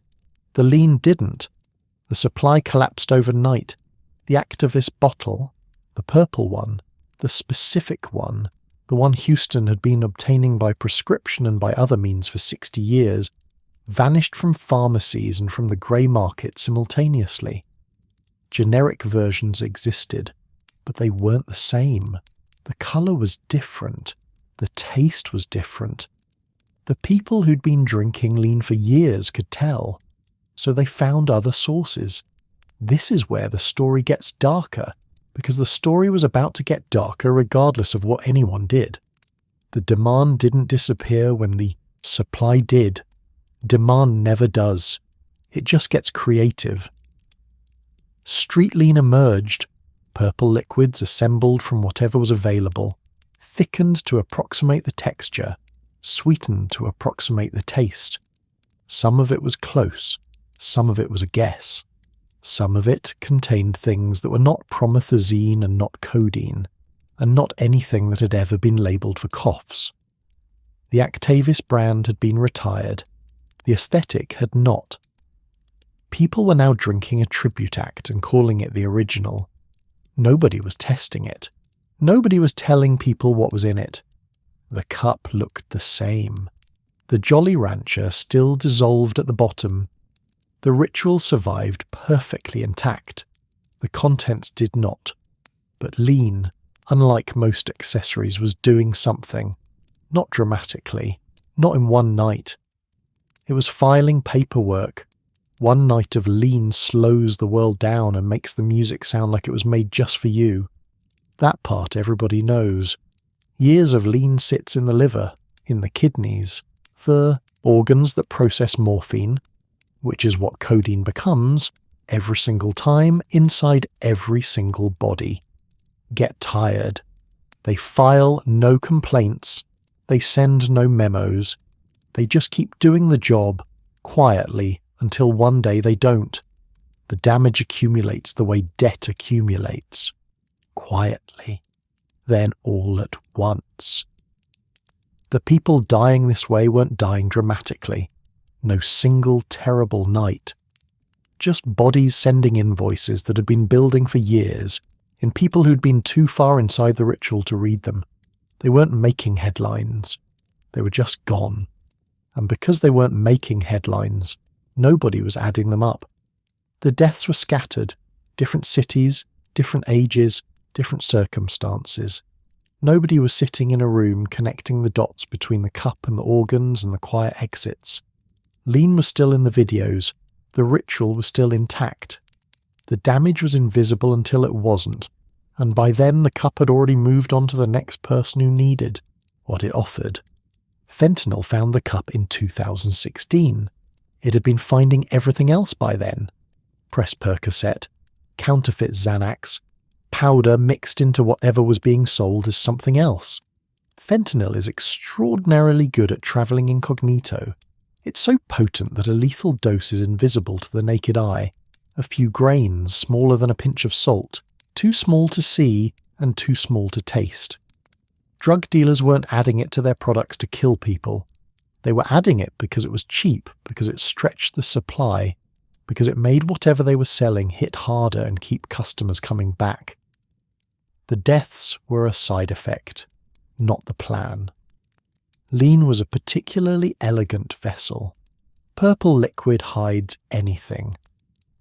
A: The lean didn't. The supply collapsed overnight. The activist bottle, the purple one, the specific one, the one Houston had been obtaining by prescription and by other means for 60 years, vanished from pharmacies and from the grey market simultaneously. Generic versions existed, but they weren't the same. The colour was different. The taste was different. The people who'd been drinking lean for years could tell, so they found other sources. This is where the story gets darker, because the story was about to get darker regardless of what anyone did. The demand didn't disappear when the supply did. Demand never does. It just gets creative. Street lean emerged, purple liquids assembled from whatever was available, thickened to approximate the texture, sweetened to approximate the taste. Some of it was close, some of it was a guess. Some of it contained things that were not promethazine and not codeine, and not anything that had ever been labelled for coughs. The Actavis brand had been retired, the aesthetic had not. People were now drinking a tribute act and calling it the original. Nobody was testing it. Nobody was telling people what was in it. The cup looked the same. The Jolly Rancher still dissolved at the bottom. The ritual survived perfectly intact. The contents did not. But lean, unlike most accessories, was doing something. Not dramatically. Not in one night. It was filing paperwork. One night of lean slows the world down and makes the music sound like it was made just for you. That part everybody knows. Years of lean sits in the liver, in the kidneys, the organs that process morphine, which is what codeine becomes, every single time, inside every single body. Get tired. They file no complaints. They send no memos. They just keep doing the job, quietly, until one day they don't. The damage accumulates the way debt accumulates. Quietly. Then all at once. The people dying this way weren't dying dramatically. No single terrible night. Just bodies sending invoices that had been building for years, in people who'd been too far inside the ritual to read them. They weren't making headlines. They were just gone. And because they weren't making headlines, nobody was adding them up. The deaths were scattered, different cities, different ages, different circumstances. Nobody was sitting in a room connecting the dots between the cup and the organs and the quiet exits. Lean was still in the videos, the ritual was still intact. The damage was invisible until it wasn't, and by then the cup had already moved on to the next person who needed what it offered. Fentanyl found the cup in 2016. It had been finding everything else by then. Press Percocet, counterfeit Xanax, powder mixed into whatever was being sold as something else. Fentanyl is extraordinarily good at travelling incognito. It's so potent that a lethal dose is invisible to the naked eye. A few grains, smaller than a pinch of salt, too small to see and too small to taste. Drug dealers weren't adding it to their products to kill people. They were adding it because it was cheap, because it stretched the supply, because it made whatever they were selling hit harder and keep customers coming back. The deaths were a side effect, not the plan. Lean was a particularly elegant vessel. Purple liquid hides anything.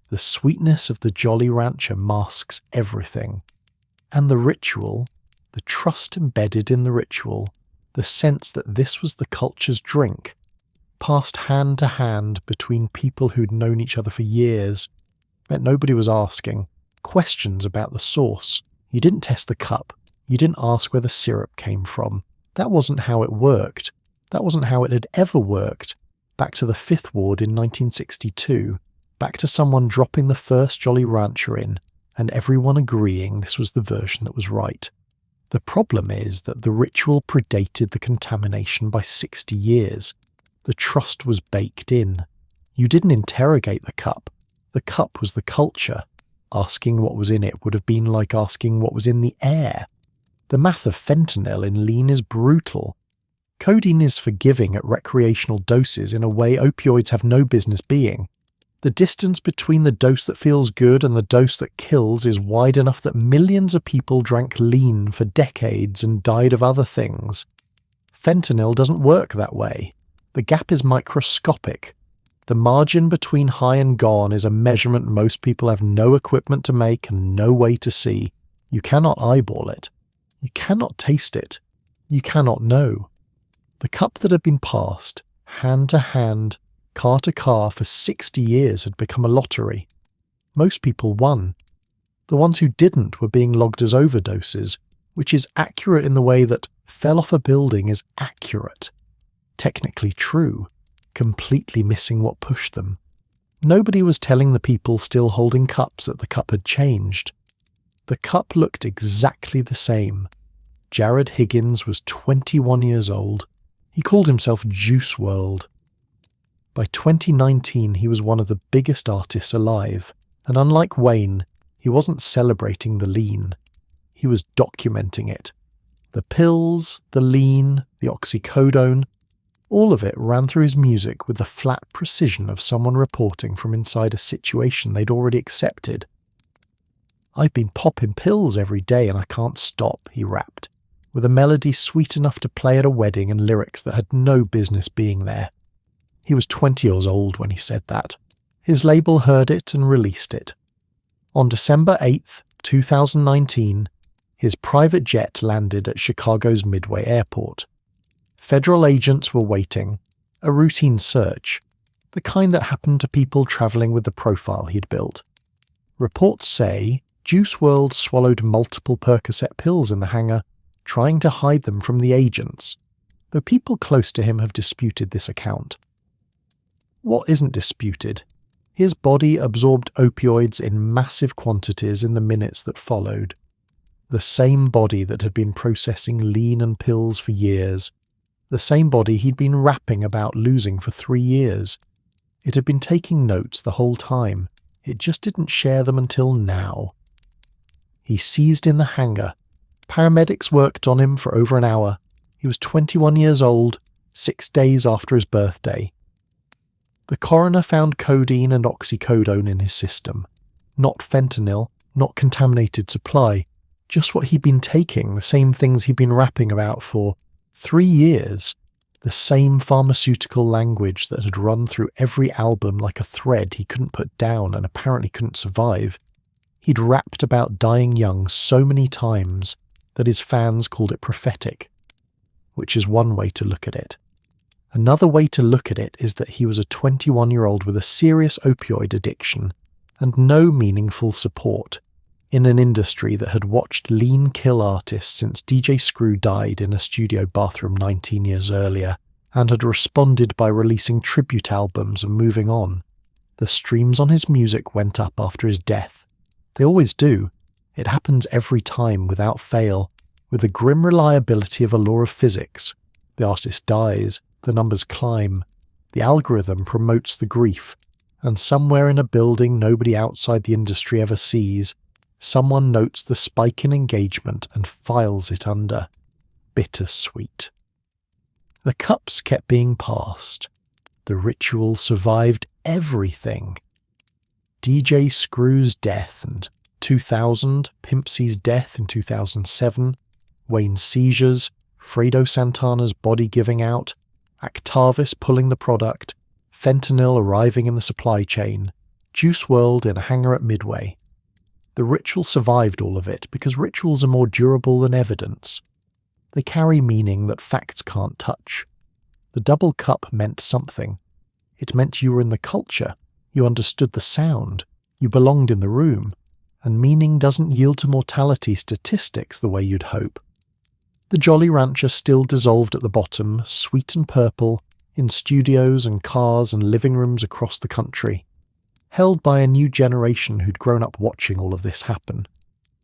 A: The sweetness of the Jolly Rancher masks everything. And the ritual, the trust embedded in the ritual, the sense that this was the culture's drink, passed hand to hand between people who'd known each other for years, meant nobody was asking questions about the source. You didn't test the cup. You didn't ask where the syrup came from. That wasn't how it worked. That wasn't how it had ever worked. Back to the Fifth Ward in 1962. Back to someone dropping the first Jolly Rancher in, and everyone agreeing this was the version that was right. The problem is that the ritual predated the contamination by 60 years. The trust was baked in. You didn't interrogate the cup. The cup was the culture. Asking what was in it would have been like asking what was in the air. The math of fentanyl in lean is brutal. Codeine is forgiving at recreational doses in a way opioids have no business being. The distance between the dose that feels good and the dose that kills is wide enough that millions of people drank lean for decades and died of other things. Fentanyl doesn't work that way. The gap is microscopic. The margin between high and gone is a measurement most people have no equipment to make and no way to see. You cannot eyeball it. You cannot taste it. You cannot know. The cup that had been passed, hand to hand, car to car for 60 years had become a lottery. Most people won. The ones who didn't were being logged as overdoses, which is accurate in the way that fell off a building is accurate. Technically true, completely missing what pushed them. Nobody was telling the people still holding cups that the cup had changed. The cup looked exactly the same. Jared Higgins was 21 years old. He called himself Juice WRLD. By 2019, he was one of the biggest artists alive, and unlike Wayne, he wasn't celebrating the lean. He was documenting it. The pills, the lean, the oxycodone, all of it ran through his music with the flat precision of someone reporting from inside a situation they'd already accepted. "I've been popping pills every day and I can't stop," he rapped, with a melody sweet enough to play at a wedding and lyrics that had no business being there. He was 20 years old when he said that. His label heard it and released it. On December 8th, 2019, his private jet landed at Chicago's Midway Airport. Federal agents were waiting, a routine search, the kind that happened to people travelling with the profile he'd built. Reports say Juice WRLD swallowed multiple Percocet pills in the hangar, trying to hide them from the agents, though people close to him have disputed this account. What isn't disputed? His body absorbed opioids in massive quantities in the minutes that followed. The same body that had been processing lean and pills for years. The same body he'd been rapping about losing for 3 years. It had been taking notes the whole time. It just didn't share them until now. He seized in the hangar. Paramedics worked on him for over an hour. He was 21 years old, 6 days after his birthday. The coroner found codeine and oxycodone in his system. Not fentanyl, not contaminated supply, just what he'd been taking, the same things he'd been rapping about for 3 years. The same pharmaceutical language that had run through every album like a thread he couldn't put down and apparently couldn't survive. He'd rapped about dying young so many times that his fans called it prophetic, which is one way to look at it. Another way to look at it is that he was a 21-year-old with a serious opioid addiction and no meaningful support in an industry that had watched lean kill artists since DJ Screw died in a studio bathroom 19 years earlier and had responded by releasing tribute albums and moving on. The streams on his music went up after his death. They always do. It happens every time without fail, with the grim reliability of a law of physics. The artist dies, the numbers climb, the algorithm promotes the grief, and somewhere in a building nobody outside the industry ever sees, someone notes the spike in engagement and files it under. Bittersweet. The cups kept being passed. The ritual survived everything. DJ Screw's death and 2000, Pimp C's death in 2007, Wayne's seizures, Fredo Santana's body giving out, Actavis pulling the product, fentanyl arriving in the supply chain, Juice WRLD in a hangar at Midway. The ritual survived all of it because rituals are more durable than evidence. They carry meaning that facts can't touch. The double cup meant something. It meant you were in the culture, you understood the sound, you belonged in the room, and meaning doesn't yield to mortality statistics the way you'd hope. The Jolly Rancher still dissolved at the bottom, sweet and purple, in studios and cars and living rooms across the country, held by a new generation who'd grown up watching all of this happen,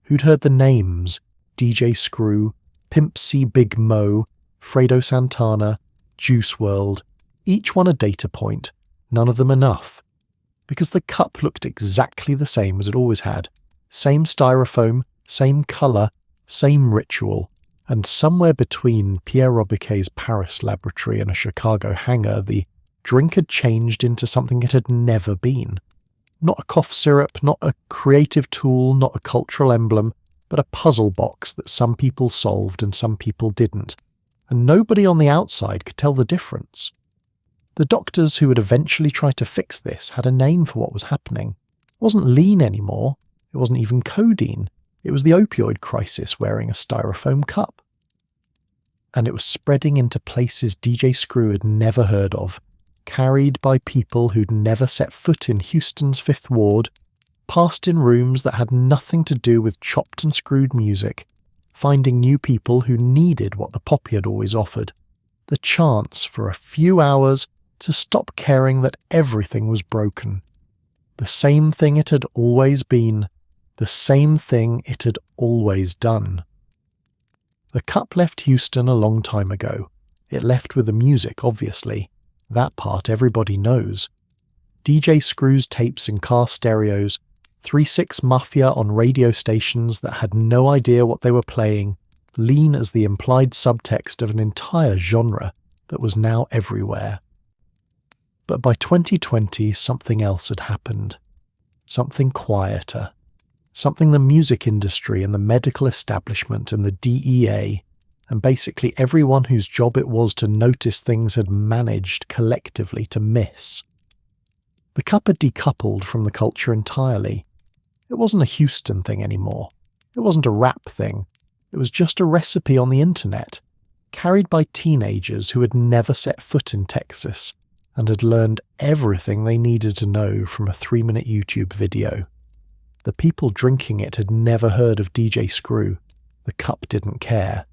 A: who'd heard the names DJ Screw, Pimp C Big Mo, Fredo Santana, Juice WRLD, Each one a data point, none of them enough. Because the cup looked exactly the same as it always had. Same styrofoam, same colour, same ritual, and somewhere between Pierre Robiquet's Paris laboratory and a Chicago hangar, the drink had changed into something it had never been. Not a cough syrup, not a creative tool, not a cultural emblem, but a puzzle box that some people solved and some people didn't, and nobody on the outside could tell the difference. The doctors who would eventually try to fix this had a name for what was happening. It wasn't lean anymore, it wasn't even codeine, it was the opioid crisis wearing a styrofoam cup. And it was spreading into places DJ Screw had never heard of, carried by people who'd never set foot in Houston's Fifth Ward, passed in rooms that had nothing to do with chopped and screwed music, finding new people who needed what the poppy had always offered, the chance for a few hours to stop caring that everything was broken. The same thing it had always been, the same thing it had always done. The cup left Houston a long time ago. It left with the music, obviously. That part everybody knows. DJ Screw's tapes in car stereos, 3-6 Mafia on radio stations that had no idea what they were playing, lean as the implied subtext of an entire genre that was now everywhere. But by 2020, something else had happened. Something quieter. Something the music industry and the medical establishment and the DEA and basically everyone whose job it was to notice things had managed collectively to miss. The cup had decoupled from the culture entirely. It wasn't a Houston thing anymore. It wasn't a rap thing. It was just a recipe on the internet, carried by teenagers who had never set foot in Texas and had learned everything they needed to know from a 3-minute YouTube video. The people drinking it had never heard of DJ Screw. The cup didn't care.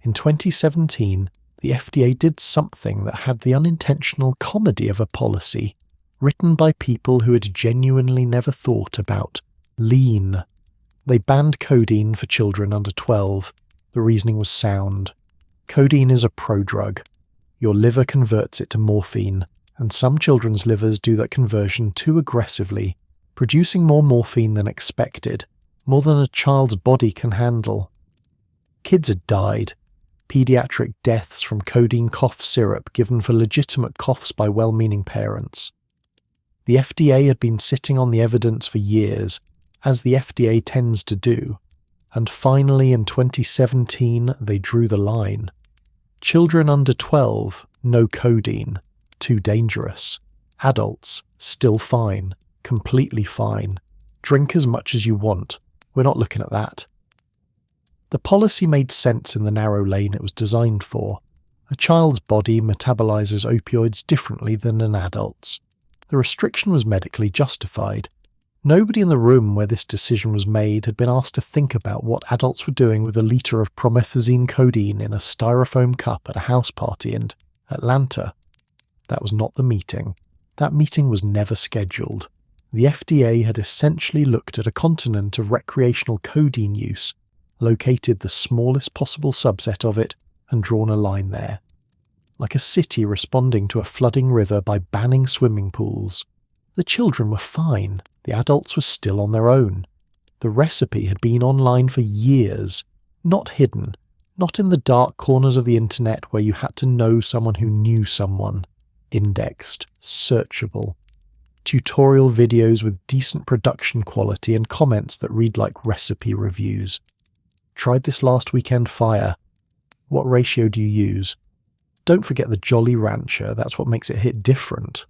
A: In 2017, the FDA did something that had the unintentional comedy of a policy, written by people who had genuinely never thought about lean. They banned codeine for children under 12. The reasoning was sound. Codeine is a prodrug. Your liver converts it to morphine, and some children's livers do that conversion too aggressively, producing more morphine than expected, more than a child's body can handle. Kids had died. Pediatric deaths from codeine cough syrup given for legitimate coughs by well-meaning parents. The FDA had been sitting on the evidence for years, as the FDA tends to do, and finally in 2017 they drew the line. Children under 12, no codeine, too dangerous. Adults, still fine, completely fine. Drink as much as you want, we're not looking at that. The policy made sense in the narrow lane it was designed for. A child's body metabolizes opioids differently than an adult's. The restriction was medically justified. Nobody in the room where this decision was made had been asked to think about what adults were doing with a litre of promethazine codeine in a styrofoam cup at a house party in Atlanta. That was not the meeting. That meeting was never scheduled. The FDA had essentially looked at a continent of recreational codeine use, located the smallest possible subset of it, and drawn a line there. Like a city responding to a flooding river by banning swimming pools. The children were fine, the adults were still on their own. The recipe had been online for years, not hidden, not in the dark corners of the internet where you had to know someone who knew someone. Indexed, searchable. Tutorial videos with decent production quality and comments that read like recipe reviews. Tried this last weekend fire. What ratio do you use? Don't forget the Jolly Rancher, that's what makes it hit different.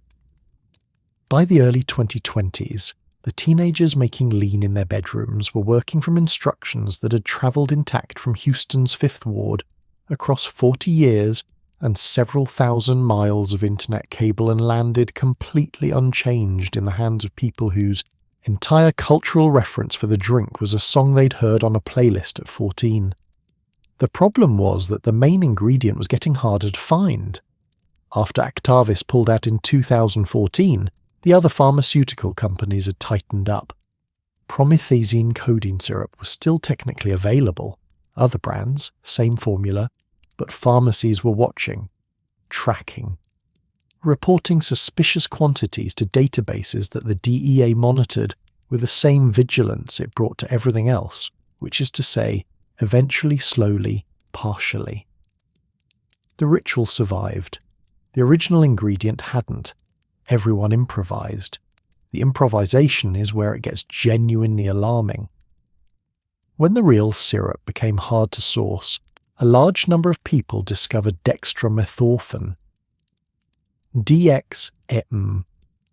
A: By the early 2020s, the teenagers making lean in their bedrooms were working from instructions that had travelled intact from Houston's Fifth Ward across 40 years and several thousand miles of internet cable and landed completely unchanged in the hands of people whose entire cultural reference for the drink was a song they'd heard on a playlist at 14. The problem was that the main ingredient was getting harder to find. After Actavis pulled out in 2014, the other pharmaceutical companies had tightened up. Promethazine codeine syrup was still technically available. Other brands, same formula, but pharmacies were watching, tracking. reporting suspicious quantities to databases that the DEA monitored with the same vigilance it brought to everything else, which is to say, eventually, slowly, partially. The ritual survived. The original ingredient hadn't. Everyone improvised. The improvisation is where it gets genuinely alarming. When the real syrup became hard to source, a large number of people discovered dextromethorphan, DXM,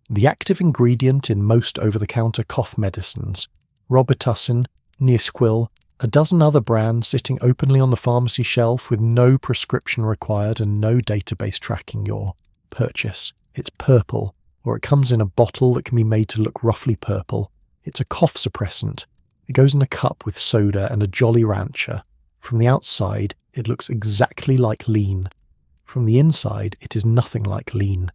A: the active ingredient in most over-the-counter cough medicines, Robitussin, Neosquil, a dozen other brands sitting openly on the pharmacy shelf with no prescription required and no database tracking your purchase. It's purple, or it comes in a bottle that can be made to look roughly purple. It's a cough suppressant. It goes in a cup with soda and a Jolly Rancher. From the outside, it looks exactly like lean. From the inside, it is nothing like lean.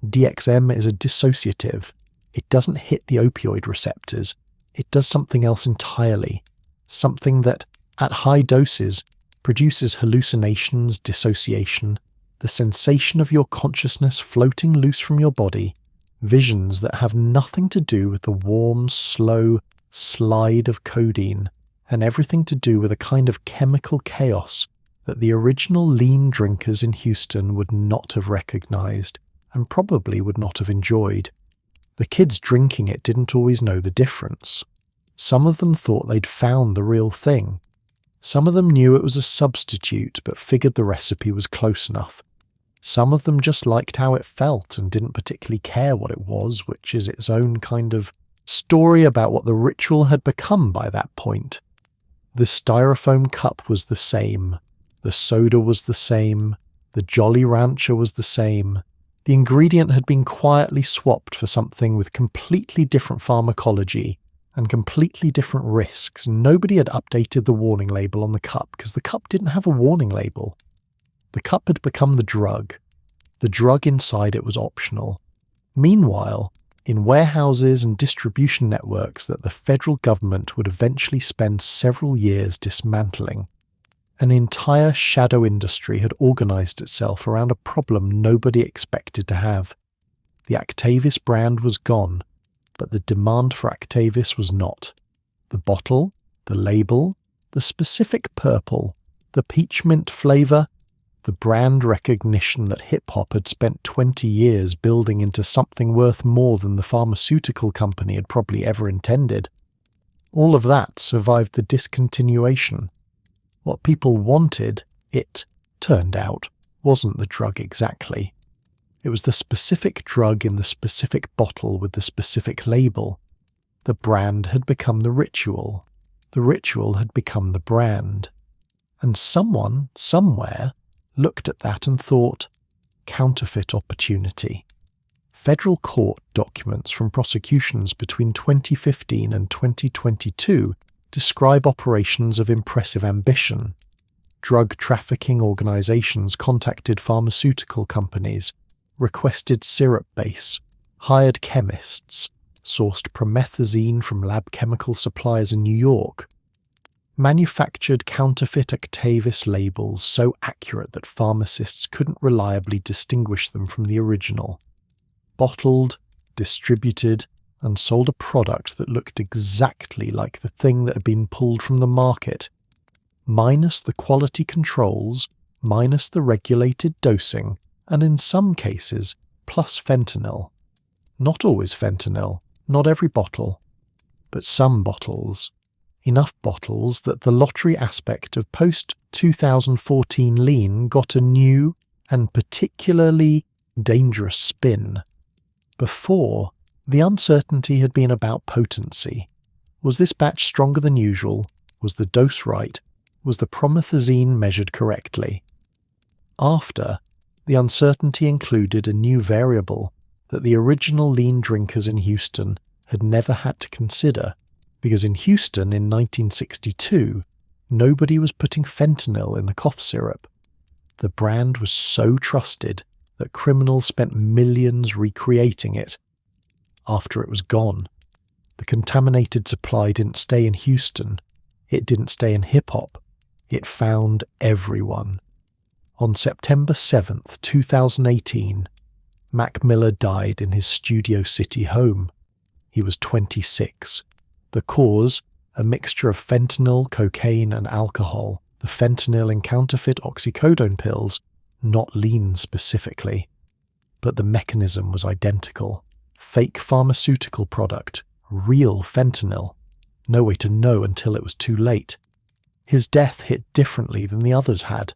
A: DXM is a dissociative. It doesn't hit the opioid receptors. It does something else entirely. Something that, at high doses, produces hallucinations, dissociation, the sensation of your consciousness floating loose from your body, visions that have nothing to do with the warm, slow slide of codeine, and everything to do with a kind of chemical chaos that the original lean drinkers in Houston would not have recognized, and probably would not have enjoyed. The kids drinking it didn't always know the difference. Some of them thought they'd found the real thing. Some of them knew it was a substitute but figured the recipe was close enough. Some of them just liked how it felt and didn't particularly care what it was, which is its own kind of story about what the ritual had become by that point. The styrofoam cup was the same. The soda was the same. The Jolly Rancher was the same. The ingredient had been quietly swapped for something with completely different pharmacology and completely different risks. Nobody had updated the warning label on the cup because the cup didn't have a warning label. The cup had become the drug. The drug inside it was optional. Meanwhile, in warehouses and distribution networks that the federal government would eventually spend several years dismantling, an entire shadow industry had organized itself around a problem nobody expected to have. The Actavis brand was gone, but the demand for Actavis was not. The bottle, the label, the specific purple, the peach mint flavor, the brand recognition that hip-hop had spent 20 years building into something worth more than the pharmaceutical company had probably ever intended. All of that survived the discontinuation. What people wanted, it turned out, wasn't the drug exactly. It was the specific drug in the specific bottle with the specific label. The brand had become the ritual. The ritual had become the brand. And someone, somewhere, looked at that and thought, counterfeit opportunity. Federal court documents from prosecutions between 2015 and 2022 describe operations of impressive ambition. Drug trafficking organizations contacted pharmaceutical companies, requested syrup base, hired chemists, sourced promethazine from lab chemical suppliers in New York, manufactured counterfeit Actavis labels so accurate that pharmacists couldn't reliably distinguish them from the original, bottled, distributed, and sold a product that looked exactly like the thing that had been pulled from the market, minus the quality controls, minus the regulated dosing, and in some cases, plus fentanyl. Not always fentanyl, not every bottle, but some bottles. Enough bottles that the lottery aspect of post-2014 lean got a new and particularly dangerous spin. Before, the uncertainty had been about potency. Was this batch stronger than usual? Was the dose right? Was the promethazine measured correctly? After, the uncertainty included a new variable that the original lean drinkers in Houston had never had to consider, because in Houston in 1962, nobody was putting fentanyl in the cough syrup. The brand was so trusted that criminals spent millions recreating it. After it was gone, the contaminated supply didn't stay in Houston. It didn't stay in hip-hop. It found everyone. On September 7th, 2018, Mac Miller died in his Studio City home. He was 26. The cause, a mixture of fentanyl, cocaine, and alcohol. The fentanyl in counterfeit oxycodone pills, not lean specifically. But the mechanism was identical. Fake pharmaceutical product, real fentanyl. No way to know until it was too late. His death hit differently than the others had.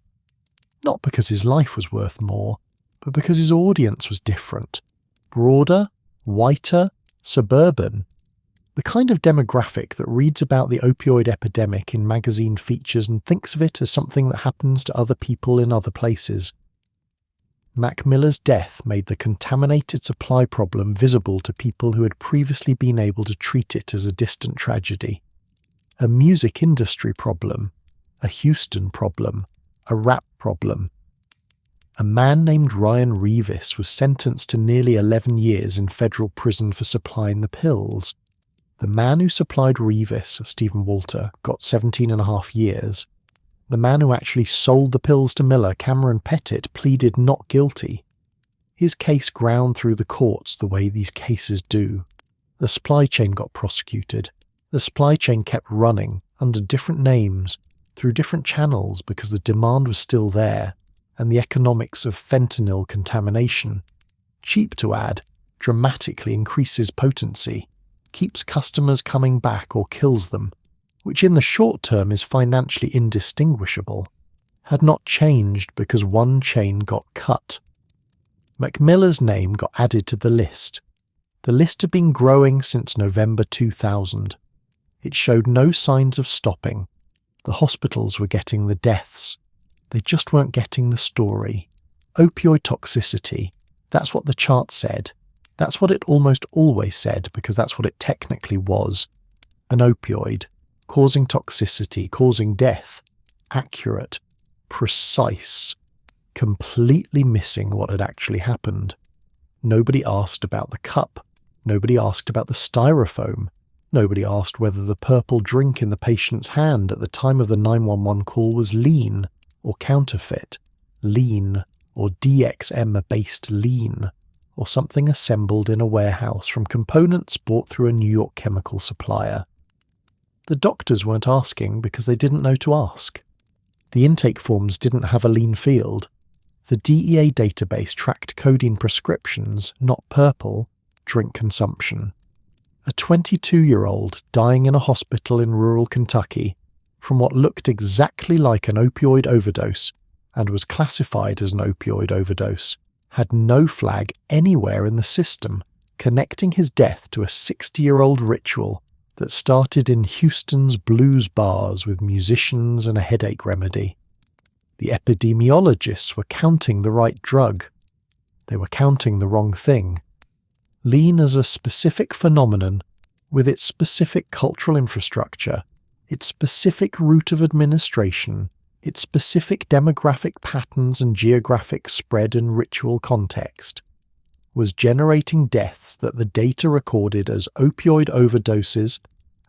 A: Not because his life was worth more, but because his audience was different. Broader, whiter, suburban. The kind of demographic that reads about the opioid epidemic in magazine features and thinks of it as something that happens to other people in other places. Mac Miller's death made the contaminated supply problem visible to people who had previously been able to treat it as a distant tragedy. A music industry problem, a Houston problem, a rap problem. A man named Ryan Revis was sentenced to nearly 11 years in federal prison for supplying the pills. The man who supplied Revis, Stephen Walter, got 17.5 years. The man who actually sold the pills to Miller, Cameron Pettit, pleaded not guilty. His case ground through the courts the way these cases do. The supply chain got prosecuted. The supply chain kept running, under different names, through different channels because the demand was still there, and the economics of fentanyl contamination, cheap to add, dramatically increases potency, keeps customers coming back or kills them, which in the short term is financially indistinguishable, had not changed because one chain got cut. Mac Miller's name got added to the list. The list had been growing since November 2000. It showed no signs of stopping. The hospitals were getting the deaths. They just weren't getting the story. Opioid toxicity. That's what the chart said. That's what it almost always said, because that's what it technically was. An opioid. Causing toxicity, causing death. Accurate. Precise. Completely missing what had actually happened. Nobody asked about the cup. Nobody asked about the styrofoam. Nobody asked whether the purple drink in the patient's hand at the time of the 911 call was lean or counterfeit, lean or DXM-based lean, or something assembled in a warehouse from components bought through a New York chemical supplier. The doctors weren't asking because they didn't know to ask. The intake forms didn't have a lean field. The DEA database tracked codeine prescriptions, not purple, drink consumption. A 22-year-old dying in a hospital in rural Kentucky from what looked exactly like an opioid overdose and was classified as an opioid overdose had no flag anywhere in the system connecting his death to a 60-year-old ritual that started in Houston's blues bars with musicians and a headache remedy. The epidemiologists were counting the right drug. They were counting the wrong thing. Lean as a specific phenomenon, with its specific cultural infrastructure, its specific route of administration, its specific demographic patterns and geographic spread and ritual context, was generating deaths that the data recorded as opioid overdoses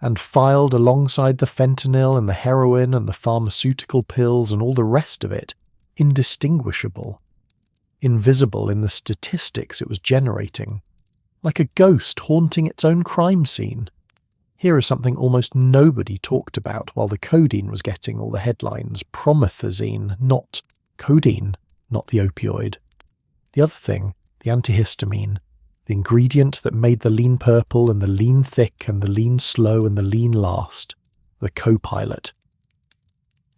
A: and filed alongside the fentanyl and the heroin and the pharmaceutical pills and all the rest of it, indistinguishable, invisible in the statistics it was generating. Like a ghost haunting its own crime scene. Here is something almost nobody talked about while the codeine was getting all the headlines. Promethazine, not codeine, not the opioid. The other thing, the antihistamine, the ingredient that made the lean purple and the lean thick and the lean slow and the lean last, the co-pilot.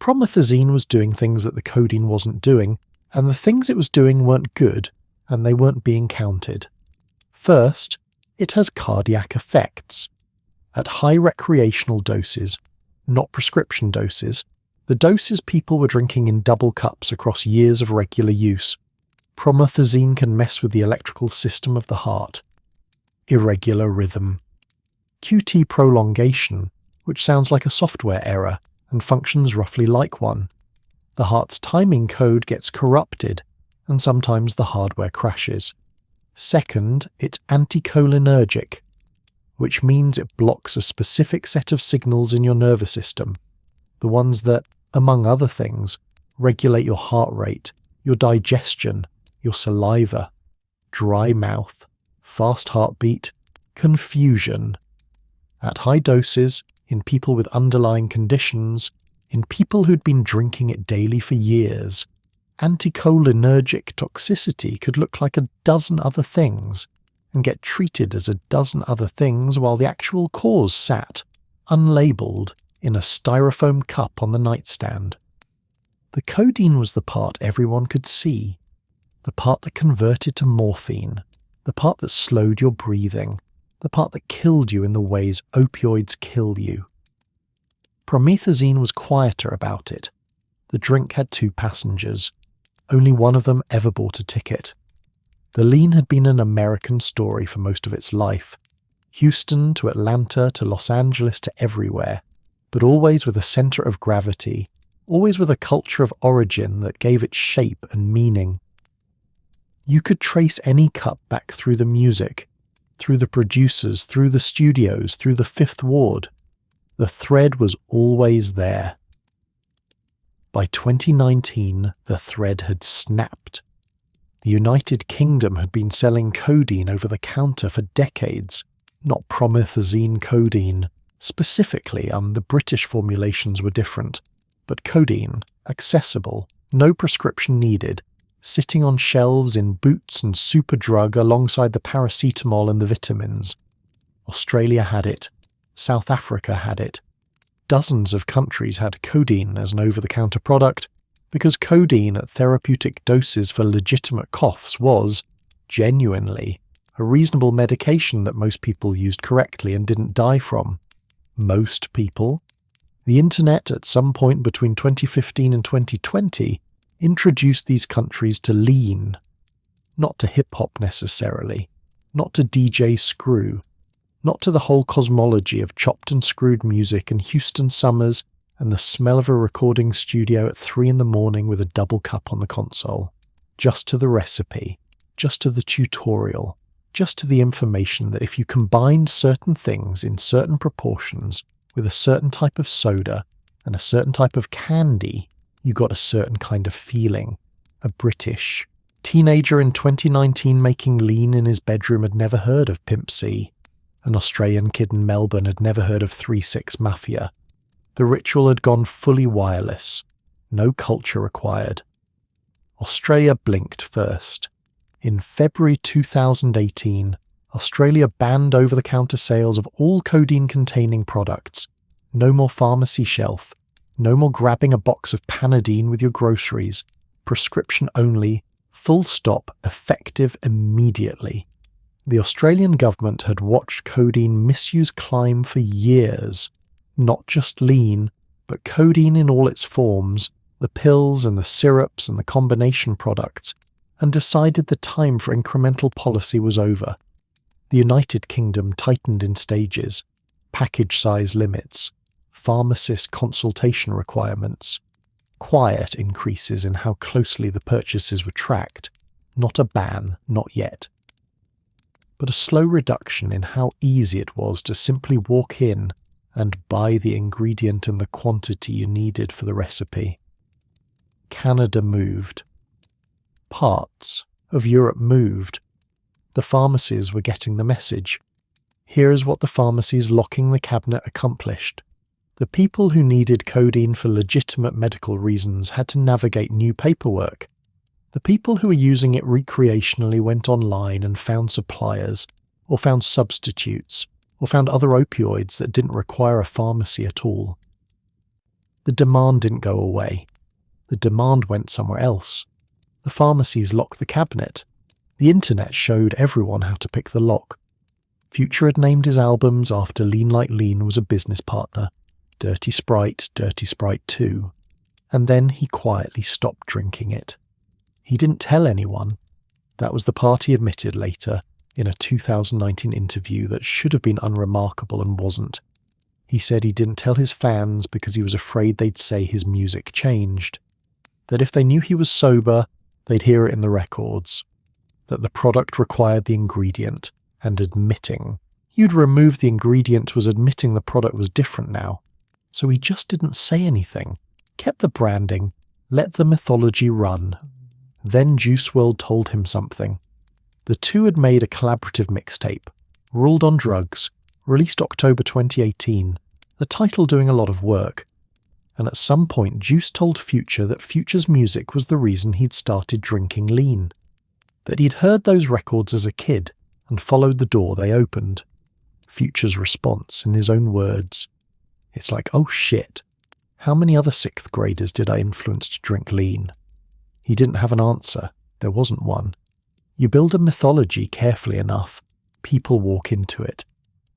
A: Promethazine was doing things that the codeine wasn't doing, and the things it was doing weren't good, and they weren't being counted. First, it has cardiac effects. At high recreational doses, not prescription doses, the doses people were drinking in double cups across years of regular use, promethazine can mess with the electrical system of the heart. Irregular rhythm. QT prolongation, which sounds like a software error and functions roughly like one. The heart's timing code gets corrupted, and sometimes the hardware crashes. Second, it's anticholinergic, which means it blocks a specific set of signals in your nervous system, the ones that, among other things, regulate your heart rate, your digestion, your saliva. dry mouth, fast heartbeat, confusion. At high doses, in people with underlying conditions, in people who'd been drinking it daily for years, anticholinergic toxicity could look like a dozen other things and get treated as a dozen other things while the actual cause sat, unlabelled, in a styrofoam cup on the nightstand. The codeine was the part everyone could see, the part that converted to morphine, the part that slowed your breathing, the part that killed you in the ways opioids kill you. Promethazine was quieter about it. The drink had 2 passengers. Only one of them ever bought a ticket. The lean had been an American story for most of its life. Houston to Atlanta to Los Angeles to everywhere, but always with a centre of gravity, always with a culture of origin that gave it shape and meaning. You could trace any cut back through the music, through the producers, through the studios, through the Fifth Ward. The thread was always there. By 2019, the thread had snapped. The United Kingdom had been selling codeine over the counter for decades, not promethazine codeine. Specifically, the British formulations were different, but codeine, accessible, no prescription needed, sitting on shelves in Boots and Superdrug alongside the paracetamol and the vitamins. Australia had it. South Africa had it. Dozens of countries had codeine as an over-the-counter product, because codeine at therapeutic doses for legitimate coughs was, genuinely, a reasonable medication that most people used correctly and didn't die from. Most people. The internet, at some point between 2015 and 2020, introduced these countries to lean. Not to hip-hop necessarily. Not to DJ Screw. Not to the whole cosmology of chopped and screwed music and Houston summers and the smell of a recording studio at 3 a.m. with a double cup on the console. Just to the recipe. Just to the tutorial. Just to the information that if you combined certain things in certain proportions with a certain type of soda and a certain type of candy, you got a certain kind of feeling. A British teenager in 2019 making lean in his bedroom had never heard of Pimp C. An Australian kid in Melbourne had never heard of 3-6 Mafia. The ritual had gone fully wireless. No culture required. Australia blinked first. In February 2018, Australia banned over-the-counter sales of all codeine-containing products. No more pharmacy shelf. No more grabbing a box of Panadine with your groceries. Prescription only. Full stop. Effective immediately. The Australian government had watched codeine misuse climb for years. Not just lean, but codeine in all its forms, the pills and the syrups and the combination products, and decided the time for incremental policy was over. The United Kingdom tightened in stages, package size limits, pharmacist consultation requirements, quiet increases in how closely the purchases were tracked, not a ban, not yet. But a slow reduction in how easy it was to simply walk in and buy the ingredient and the quantity you needed for the recipe. Canada moved. Parts of Europe moved. The pharmacies were getting the message. Here is what the pharmacies locking the cabinet accomplished. The people who needed codeine for legitimate medical reasons had to navigate new paperwork. The people who were using it recreationally went online and found suppliers, or found substitutes, or found other opioids that didn't require a pharmacy at all. The demand didn't go away. The demand went somewhere else. The pharmacies locked the cabinet. The internet showed everyone how to pick the lock. Future had named his albums after Lean Like Lean was a business partner. Dirty Sprite 2. And then he quietly stopped drinking it. He didn't tell anyone. That was the part he admitted later in a 2019 interview that should have been unremarkable and wasn't. He said he didn't tell his fans because he was afraid they'd say his music changed. That if they knew he was sober, they'd hear it in the records. That the product required the ingredient, and admitting. You'd remove the ingredient was admitting the product was different now. So he just didn't say anything. Kept the branding, let the mythology run. Then Juice WRLD told him something. The two had made a collaborative mixtape, Ruled on Drugs, released October 2018, the title doing a lot of work. And at some point Juice told Future that Future's music was the reason he'd started drinking lean. That he'd heard those records as a kid and followed the door they opened. Future's response, in his own words, "It's like, oh shit, how many other 6th graders did I influence to drink lean?" He didn't have an answer. There wasn't one. You build a mythology carefully enough, people walk into it.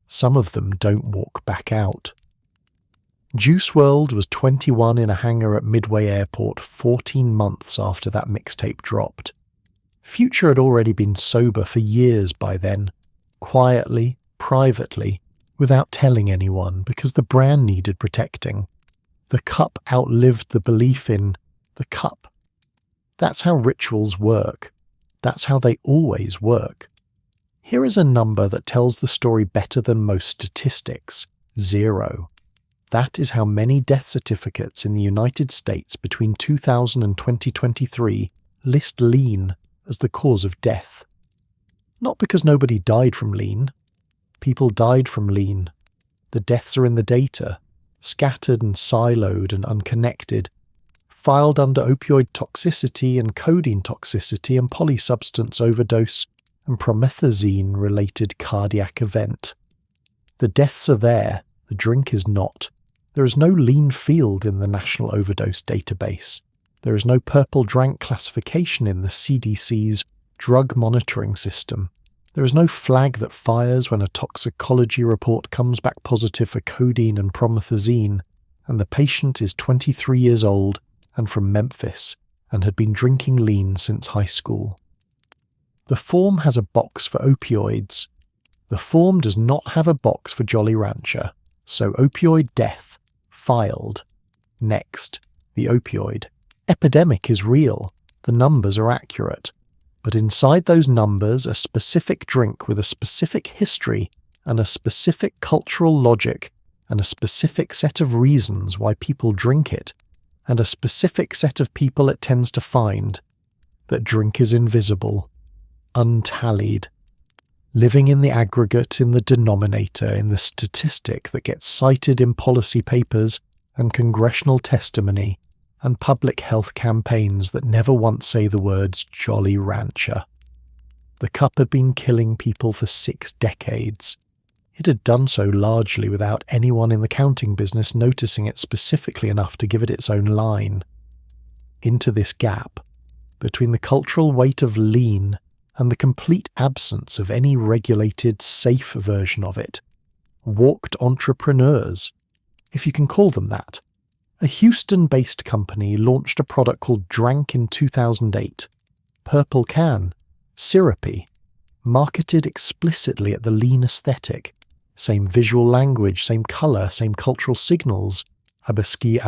A: Some of them don't walk back out. Juice WRLD was 21 in a hangar at Midway Airport 14 months after that mixtape dropped. Future had already been sober for years by then, quietly, privately, without telling anyone because the brand needed protecting. The cup outlived the belief in the cup. That's how rituals work. That's how they always work. Here is a number that tells the story better than most statistics: 0. That is how many death certificates in the United States between 2000 and 2023 list lean as the cause of death. Not because nobody died from lean. People died from lean. The deaths are in the data, scattered and siloed and unconnected, filed under opioid toxicity and codeine toxicity and polysubstance overdose and promethazine-related cardiac event. The deaths are there, the drink is not. There is no lean field in the National Overdose Database. There is no purple drank classification in the CDC's drug monitoring system. There is no flag that fires when a toxicology report comes back positive for codeine and promethazine, and the patient is 23 years old and from Memphis, and had been drinking lean since high school. The form has a box for opioids. The form does not have a box for Jolly Rancher, so opioid death, filed. Next, the opioid epidemic is real. The numbers are accurate. But inside those numbers, a specific drink with a specific history and a specific cultural logic and a specific set of reasons why people drink it, and a specific set of people it tends to find. That drink is invisible, untallied, living in the aggregate, in the denominator, in the statistic that gets cited in policy papers and congressional testimony and public health campaigns that never once say the words Jolly Rancher. The cup had been killing people for 6 decades. It had done so largely without anyone in the counting business noticing it specifically enough to give it its own line. Into this gap, between the cultural weight of lean and the complete absence of any regulated, safe version of it, walked entrepreneurs, if you can call them that. A Houston-based company launched a product called Drank in 2008. Purple can, syrupy, marketed explicitly at the lean aesthetic. Same visual language, same colour, same cultural signals, Abaski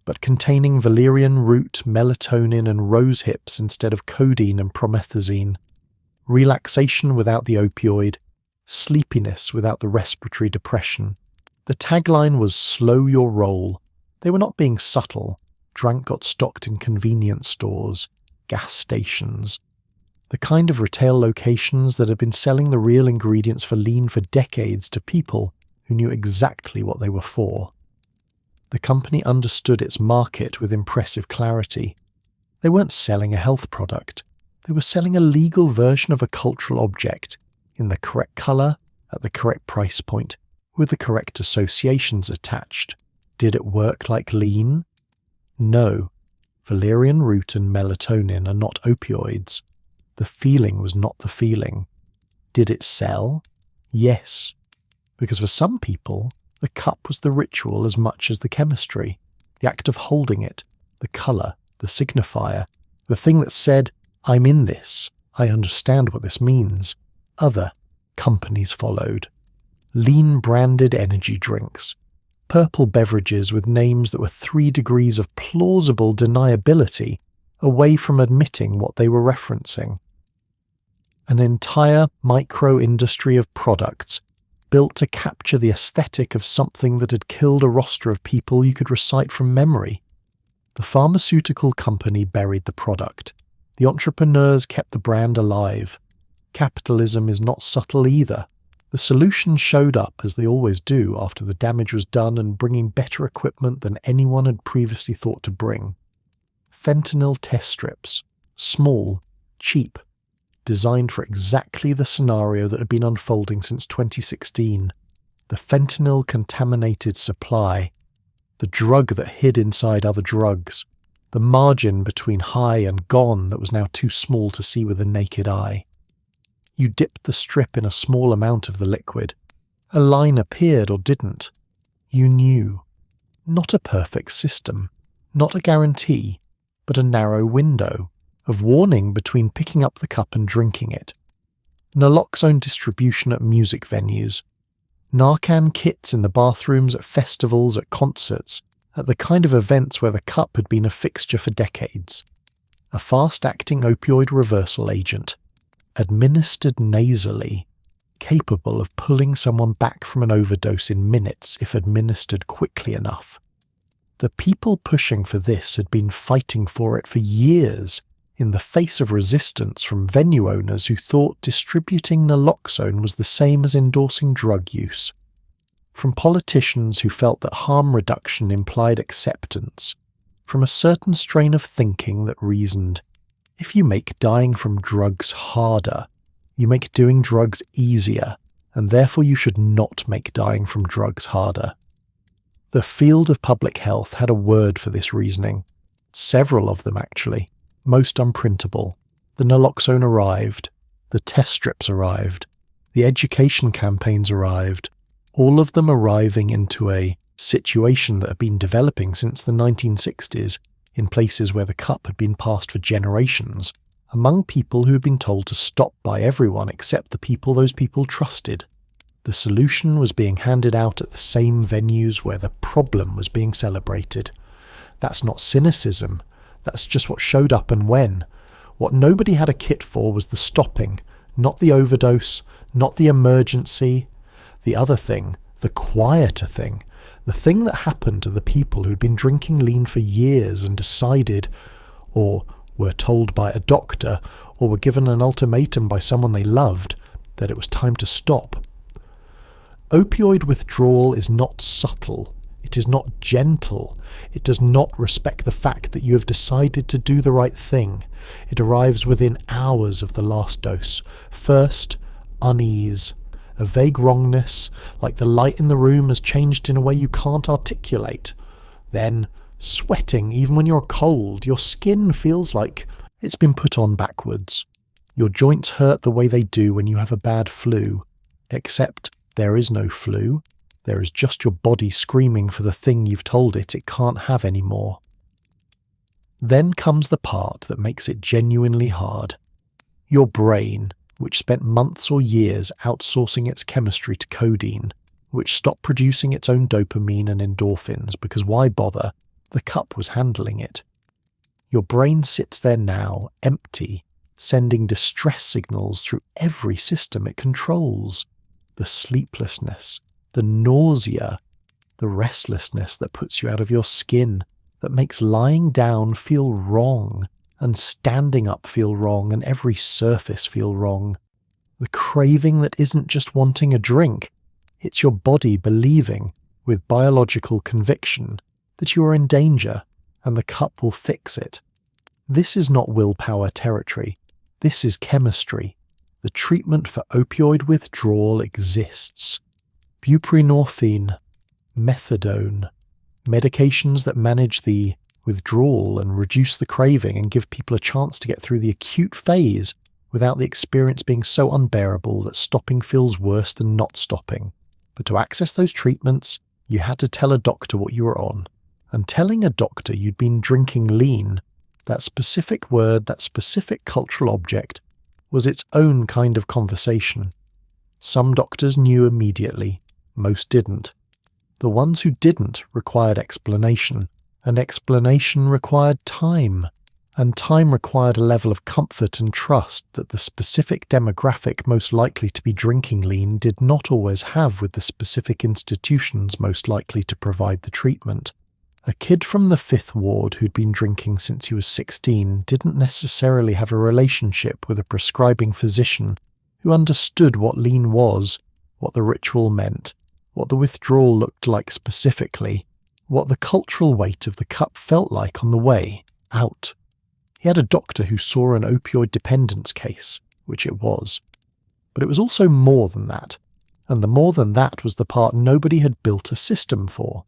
A: but containing valerian root, melatonin and rose hips instead of codeine and promethazine. Relaxation without the opioid, sleepiness without the respiratory depression. The tagline was "Slow your roll." They were not being subtle. Drank got stocked in convenience stores, gas stations, the kind of retail locations that had been selling the real ingredients for lean for decades to people who knew exactly what they were for. The company understood its market with impressive clarity. They weren't selling a health product. They were selling a legal version of a cultural object, in the correct colour, at the correct price point, with the correct associations attached. Did it work like lean? No. Valerian root and melatonin are not opioids. The feeling was not the feeling. Did it sell? Yes. Because for some people, the cup was the ritual as much as the chemistry, the act of holding it, the colour, the signifier, the thing that said, "I'm in this, I understand what this means." Other companies followed. Lean-branded energy drinks, purple beverages with names that were 3 degrees of plausible deniability away from admitting what they were referencing. An entire micro-industry of products built to capture the aesthetic of something that had killed a roster of people you could recite from memory. The pharmaceutical company buried the product. The entrepreneurs kept the brand alive. Capitalism is not subtle either. The solutions showed up, as they always do, after the damage was done and bringing better equipment than anyone had previously thought to bring. Fentanyl test strips. Small, cheap, designed for exactly the scenario that had been unfolding since 2016. The fentanyl-contaminated supply. The drug that hid inside other drugs. The margin between high and gone that was now too small to see with the naked eye. You dipped the strip in a small amount of the liquid. A line appeared or didn't. You knew. Not a perfect system, not a guarantee, but a narrow window of warning between picking up the cup and drinking it. Naloxone distribution at music venues. Narcan kits in the bathrooms at festivals, at concerts, at the kind of events where the cup had been a fixture for decades. A fast-acting opioid reversal agent, administered nasally, capable of pulling someone back from an overdose in minutes if administered quickly enough. The people pushing for this had been fighting for it for years, in the face of resistance from venue owners who thought distributing naloxone was the same as endorsing drug use. From politicians who felt that harm reduction implied acceptance. From a certain strain of thinking that reasoned, if you make dying from drugs harder, you make doing drugs easier, and therefore you should not make dying from drugs harder. The field of public health had a word for this reasoning. Several of them, actually. Most unprintable. The naloxone arrived. The test strips arrived. The education campaigns arrived. All of them arriving into a situation that had been developing since the 1960s in places where the cup had been passed for generations, among people who had been told to stop by everyone except the people those people trusted. The solution was being handed out at the same venues where the problem was being celebrated. That's not cynicism. That's just what showed up and when. What nobody had a kit for was the stopping, not the overdose, not the emergency. The other thing, the quieter thing, the thing that happened to the people who'd been drinking lean for years and decided, or were told by a doctor, or were given an ultimatum by someone they loved, that it was time to stop. Opioid withdrawal is not subtle. It is not gentle. It does not respect the fact that you have decided to do the right thing. It arrives within hours of the last dose. First, unease. A vague wrongness, like the light in the room has changed in a way you can't articulate. Then, sweating even when you're cold. Your skin feels like it's been put on backwards. Your joints hurt the way they do when you have a bad flu. Except there is no flu. There is just your body screaming for the thing you've told it can't have anymore. Then comes the part that makes it genuinely hard. Your brain, which spent months or years outsourcing its chemistry to codeine, which stopped producing its own dopamine and endorphins because why bother? The cup was handling it. Your brain sits there now, empty, sending distress signals through every system it controls. The sleeplessness, the nausea, the restlessness that puts you out of your skin, that makes lying down feel wrong, and standing up feel wrong, and every surface feel wrong. The craving that isn't just wanting a drink, it's your body believing, with biological conviction, that you are in danger, and the cup will fix it. This is not willpower territory. This is chemistry. The treatment for opioid withdrawal exists. Buprenorphine, methadone, medications that manage the withdrawal and reduce the craving and give people a chance to get through the acute phase without the experience being so unbearable that stopping feels worse than not stopping. But to access those treatments, you had to tell a doctor what you were on. And telling a doctor you'd been drinking lean, that specific word, that specific cultural object, was its own kind of conversation. Some doctors knew immediately, most didn't. The ones who didn't required explanation, and explanation required time, and time required a level of comfort and trust that the specific demographic most likely to be drinking lean did not always have with the specific institutions most likely to provide the treatment. A kid from the 5th Ward who'd been drinking since he was 16 didn't necessarily have a relationship with a prescribing physician who understood what lean was, what the ritual meant, what the withdrawal looked like specifically, what the cultural weight of the cup felt like on the way out. He had a doctor who saw an opioid dependence case, which it was. But it was also more than that, and the more than that was the part nobody had built a system for.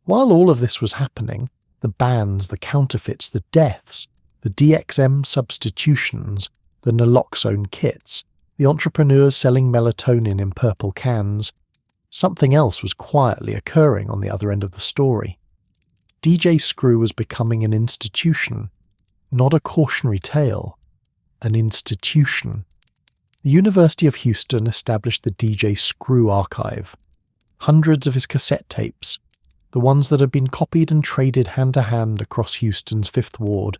A: While all of this was happening, the bans, the counterfeits, the deaths, the DXM substitutions, the naloxone kits, the entrepreneurs selling melatonin in purple cans, something else was quietly occurring on the other end of the story. DJ Screw was becoming an institution, not a cautionary tale, an institution. The University of Houston established the DJ Screw Archive. Hundreds of his cassette tapes, the ones that had been copied and traded hand to hand across Houston's Fifth Ward,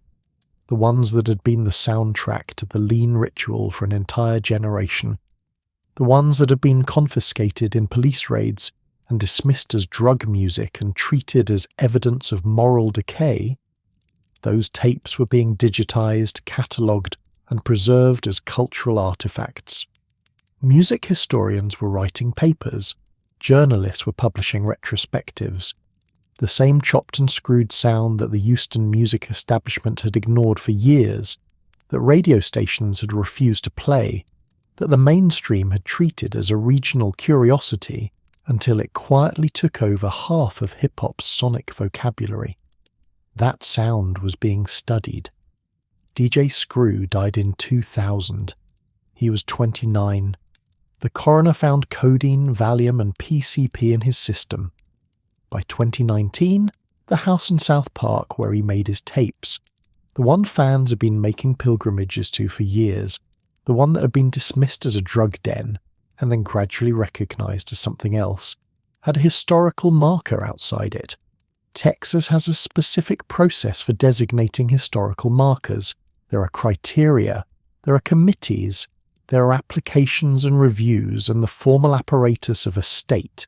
A: the ones that had been the soundtrack to the lean ritual for an entire generation, the ones that had been confiscated in police raids and dismissed as drug music and treated as evidence of moral decay, those tapes were being digitized, catalogued, and preserved as cultural artifacts. Music historians were writing papers, journalists were publishing retrospectives. The same chopped and screwed sound that the Houston music establishment had ignored for years, that radio stations had refused to play, that the mainstream had treated as a regional curiosity until it quietly took over half of hip-hop's sonic vocabulary. That sound was being studied. DJ Screw died in 2000. He was 29. The coroner found codeine, Valium and PCP in his system. By 2019, the house in South Park where he made his tapes, the one fans had been making pilgrimages to for years, the one that had been dismissed as a drug den and then gradually recognised as something else, had a historical marker outside it. Texas has a specific process for designating historical markers. There are criteria, there are committees, there are applications and reviews and the formal apparatus of a state,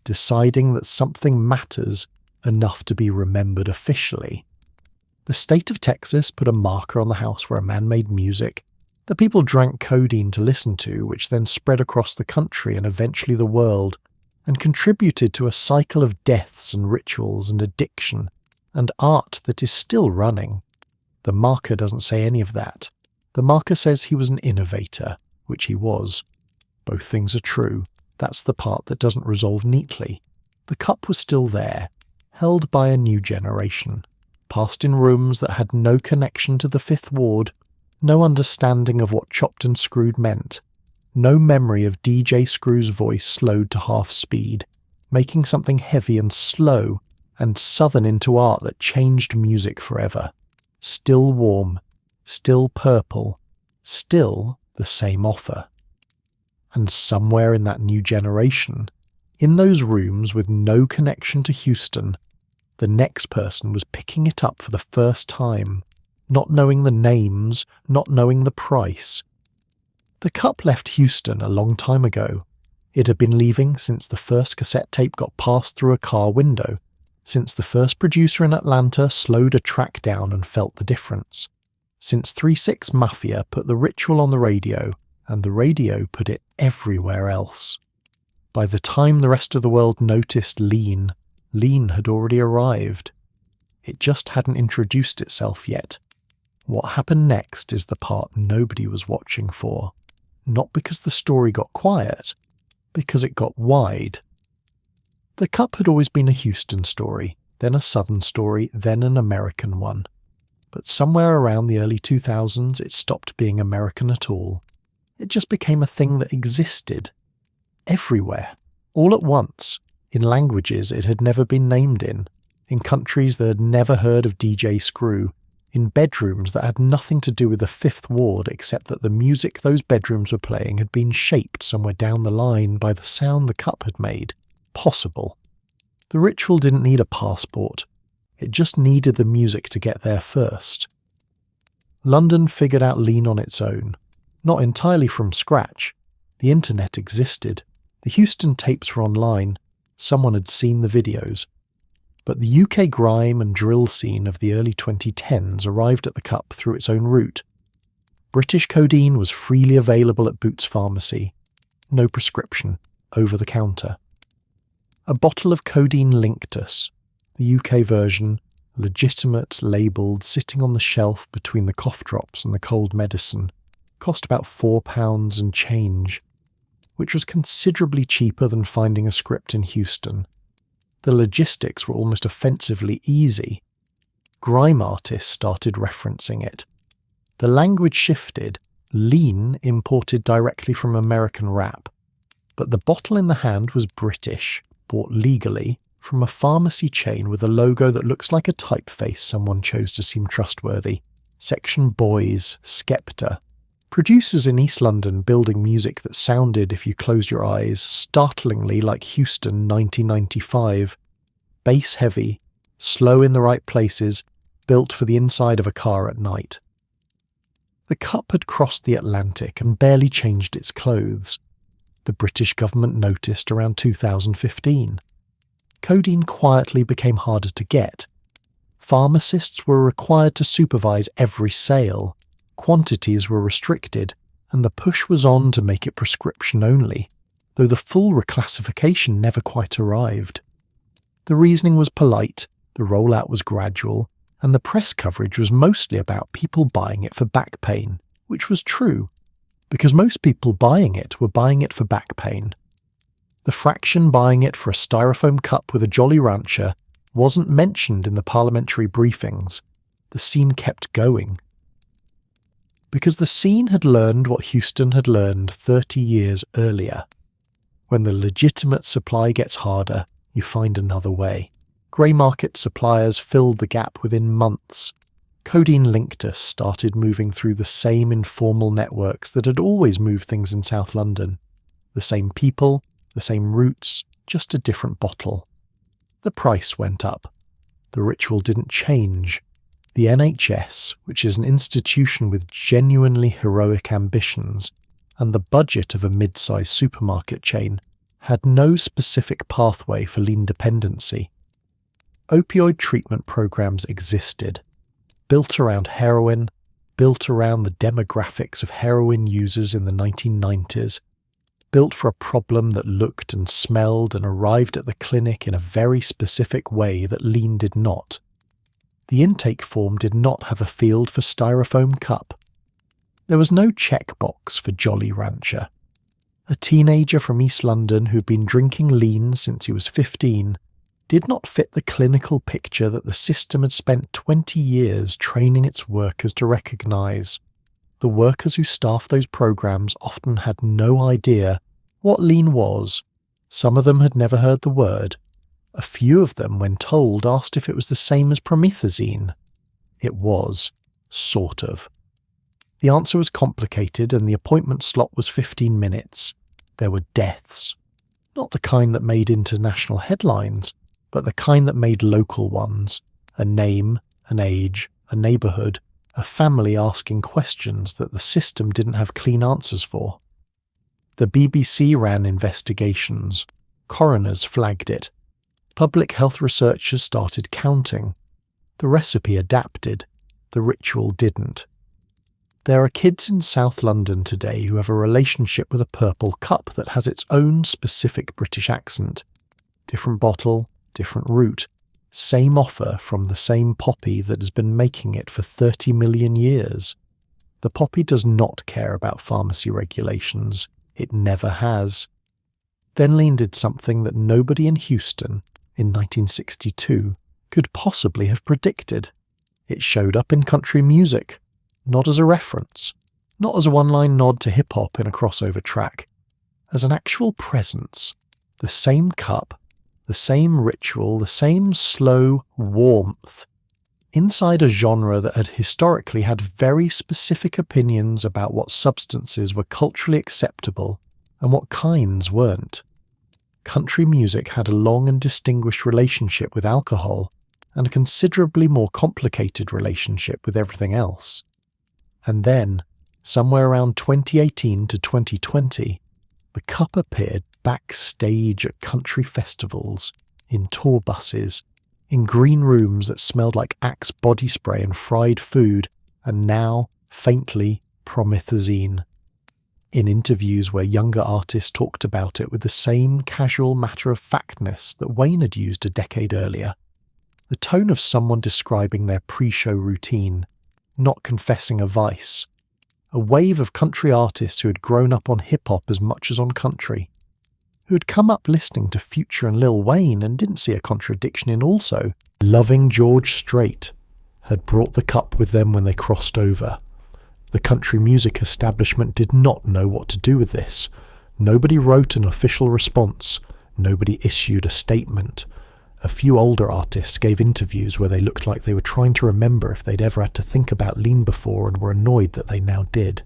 A: deciding that something matters enough to be remembered officially. The state of Texas put a marker on the house where a man made music that people drank codeine to listen to, which then spread across the country and eventually the world, and contributed to a cycle of deaths and rituals and addiction and art that is still running. The marker doesn't say any of that. The marker says he was an innovator, which he was. Both things are true. That's the part that doesn't resolve neatly. The cup was still there, held by a new generation, passed in rooms that had no connection to the Fifth Ward, no understanding of what chopped and screwed meant, no memory of DJ Screw's voice slowed to half speed, making something heavy and slow and southern into art that changed music forever. Still warm, still purple, still the same offer. And somewhere in that new generation, in those rooms with no connection to Houston, the next person was picking it up for the first time, not knowing the names, not knowing the price. The cup left Houston a long time ago. It had been leaving since the first cassette tape got passed through a car window, since the first producer in Atlanta slowed a track down and felt the difference, since 3-6 Mafia put the ritual on the radio, and the radio put it everywhere else. By the time the rest of the world noticed lean had already arrived. It just hadn't introduced itself yet. What happened next is the part nobody was watching for. Not because the story got quiet, because it got wide. The cup had always been a Houston story, then a Southern story, then an American one. But somewhere around the early 2000s it stopped being American at all. It just became a thing that existed. Everywhere. All at once. In languages it had never been named in countries that had never heard of DJ Screw, in bedrooms that had nothing to do with the Fifth Ward except that the music those bedrooms were playing had been shaped somewhere down the line by the sound the cup had made. Possible. The ritual didn't need a passport. It just needed the music to get there first. London figured out lean on its own. Not entirely from scratch. The internet existed. The Houston tapes were online. Someone had seen the videos. But the UK grime and drill scene of the early 2010s arrived at the cup through its own route. British codeine was freely available at Boots Pharmacy. No prescription, over the counter. A bottle of codeine Linctus, the UK version, legitimate, labelled, sitting on the shelf between the cough drops and the cold medicine, cost about £4 and change, which was considerably cheaper than finding a script in Houston. The logistics were almost offensively easy. Grime artists started referencing it. The language shifted, lean imported directly from American rap, but the bottle in the hand was British, bought legally, from a pharmacy chain with a logo that looks like a typeface someone chose to seem trustworthy. Section Boys, Skepta. Producers in East London building music that sounded, if you closed your eyes, startlingly like Houston 1995. Bass heavy, slow in the right places, built for the inside of a car at night. The cup had crossed the Atlantic and barely changed its clothes. The British government noticed around 2015. Codeine quietly became harder to get. Pharmacists were required to supervise every sale. Quantities were restricted, and the push was on to make it prescription only, though the full reclassification never quite arrived. The reasoning was polite, the rollout was gradual, and the press coverage was mostly about people buying it for back pain, which was true, because most people buying it were buying it for back pain. The fraction buying it for a styrofoam cup with a Jolly Rancher wasn't mentioned in the parliamentary briefings. The scene kept going. Because the scene had learned what Houston had learned 30 years earlier. When the legitimate supply gets harder, you find another way. Grey market suppliers filled the gap within months. Codeine Linctus started moving through the same informal networks that had always moved things in South London. The same people, the same routes, just a different bottle. The price went up. The ritual didn't change. The NHS, which is an institution with genuinely heroic ambitions, and the budget of a mid-sized supermarket chain, had no specific pathway for lean dependency. Opioid treatment programs existed, built around heroin, built around the demographics of heroin users in the 1990s, built for a problem that looked and smelled and arrived at the clinic in a very specific way that lean did not. The intake form did not have a field for styrofoam cup. There was no checkbox for Jolly Rancher. A teenager from East London who'd been drinking lean since he was 15 did not fit the clinical picture that the system had spent 20 years training its workers to recognise. The workers who staffed those programs often had no idea what lean was. Some of them had never heard the word. A few of them, when told, asked if it was the same as promethazine. It was, sort of. The answer was complicated and the appointment slot was 15 minutes. There were deaths. Not the kind that made international headlines, but the kind that made local ones. A name, an age, a neighbourhood, a family asking questions that the system didn't have clean answers for. The BBC ran investigations. Coroners flagged it. Public health researchers started counting. The recipe adapted. The ritual didn't. There are kids in South London today who have a relationship with a purple cup that has its own specific British accent. Different bottle, different route, same offer from the same poppy that has been making it for 30 million years. The poppy does not care about pharmacy regulations. It never has. Then Lean did something that nobody in Houston, in 1962, could possibly have predicted. It showed up in country music, not as a reference, not as a one-line nod to hip-hop in a crossover track, as an actual presence. The same cup, the same ritual, the same slow warmth, inside a genre that had historically had very specific opinions about what substances were culturally acceptable and what kinds weren't. Country music had a long and distinguished relationship with alcohol and a considerably more complicated relationship with everything else. And then, somewhere around 2018 to 2020, the cup appeared backstage at country festivals, in tour buses, in green rooms that smelled like Axe body spray and fried food, and now, faintly, promethazine. In interviews where younger artists talked about it with the same casual matter-of-factness that Wayne had used a decade earlier, the tone of someone describing their pre-show routine, not confessing a vice. A wave of country artists who had grown up on hip-hop as much as on country, who had come up listening to Future and Lil Wayne and didn't see a contradiction in also loving George Strait, had brought the cup with them when they crossed over. The country music establishment did not know what to do with this. Nobody wrote an official response. Nobody issued a statement. A few older artists gave interviews where they looked like they were trying to remember if they'd ever had to think about lean before and were annoyed that they now did.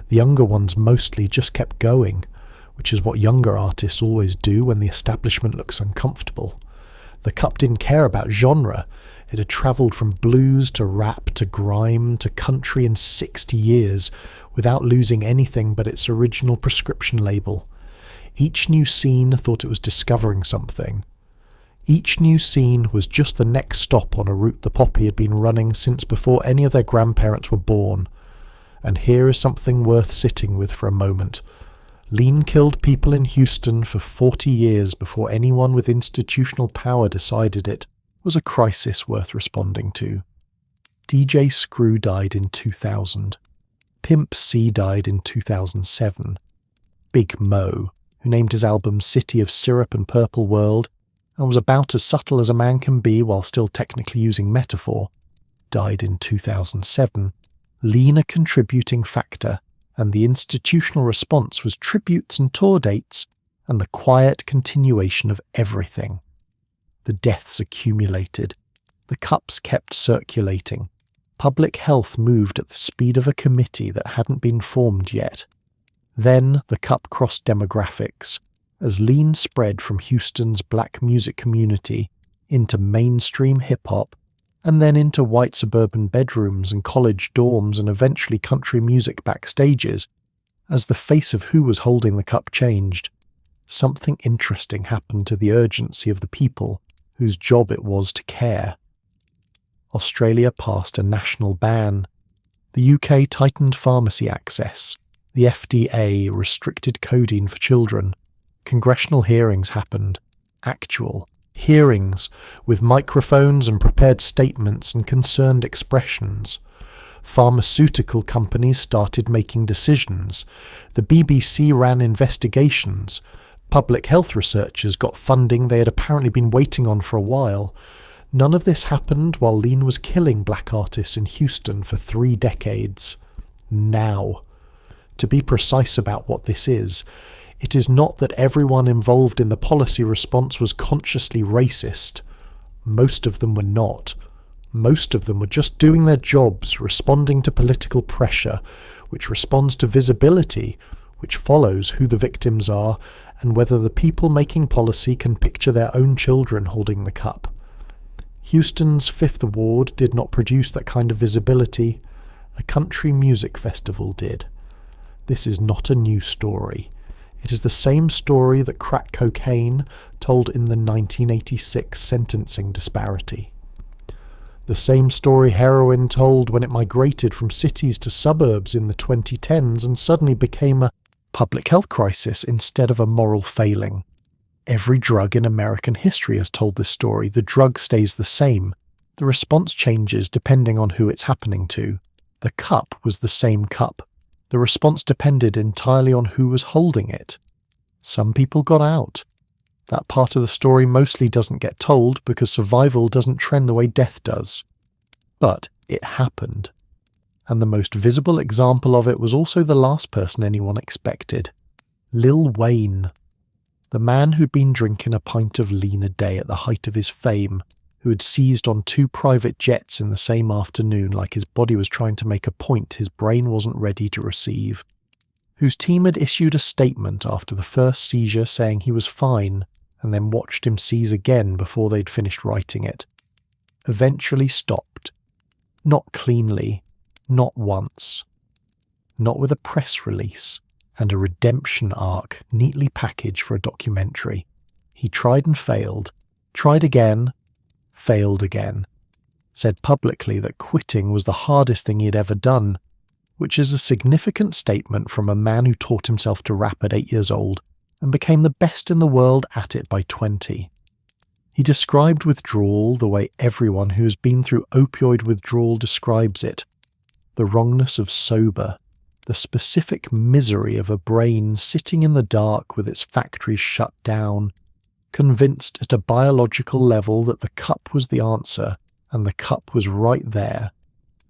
A: The younger ones mostly just kept going, which is what younger artists always do when the establishment looks uncomfortable. The cup didn't care about genre. It had travelled from blues to rap to grime to country in 60 years without losing anything but its original prescription label. Each new scene thought it was discovering something. Each new scene was just the next stop on a route the poppy had been running since before any of their grandparents were born. And here is something worth sitting with for a moment. Lean killed people in Houston for 40 years before anyone with institutional power decided it was a crisis worth responding to. DJ Screw died in 2000. Pimp C died in 2007. Big Mo, who named his album City of Syrup and Purple World, and was about as subtle as a man can be while still technically using metaphor, died in 2007. Lean a contributing factor, and the institutional response was tributes and tour dates, and the quiet continuation of everything. The deaths accumulated. The cups kept circulating. Public health moved at the speed of a committee that hadn't been formed yet. Then the cup crossed demographics, as lean spread from Houston's black music community into mainstream hip-hop, and then into white suburban bedrooms and college dorms and eventually country music backstages. As the face of who was holding the cup changed, something interesting happened to the urgency of the people whose job it was to care. Australia passed a national ban. The UK tightened pharmacy access. The FDA restricted codeine for children. Congressional hearings happened. Actual hearings with microphones and prepared statements and concerned expressions. Pharmaceutical companies started making decisions. The BBC ran investigations. Public health researchers got funding they had apparently been waiting on for a while. None of this happened while lean was killing black artists in Houston for 3 decades. Now. To be precise about what this is, it is not that everyone involved in the policy response was consciously racist. Most of them were not. Most of them were just doing their jobs, responding to political pressure, which responds to visibility, which follows who the victims are, and whether the people making policy can picture their own children holding the cup. Houston's Fifth Ward did not produce that kind of visibility. A country music festival did. This is not a new story. It is the same story that crack cocaine told in the 1986 sentencing disparity. The same story heroin told when it migrated from cities to suburbs in the 2010s and suddenly became a public health crisis instead of a moral failing. Every drug in American history has told this story. The drug stays the same. The response changes depending on who it's happening to. The cup was the same cup. The response depended entirely on who was holding it. Some people got out. That part of the story mostly doesn't get told because survival doesn't trend the way death does. But it happened. And the most visible example of it was also the last person anyone expected. Lil Wayne. The man who'd been drinking a pint of lean a day at the height of his fame, who had seized on 2 private jets in the same afternoon like his body was trying to make a point his brain wasn't ready to receive, whose team had issued a statement after the first seizure saying he was fine and then watched him seize again before they'd finished writing it, eventually stopped. Not cleanly, not once. Not with a press release and a redemption arc neatly packaged for a documentary. He tried and failed, tried again, failed again, said publicly that quitting was the hardest thing he had ever done, which is a significant statement from a man who taught himself to rap at 8 years old and became the best in the world at it by 20. He described withdrawal the way everyone who has been through opioid withdrawal describes it: the wrongness of sober, the specific misery of a brain sitting in the dark with its factories shut down, convinced at a biological level that the cup was the answer and the cup was right there,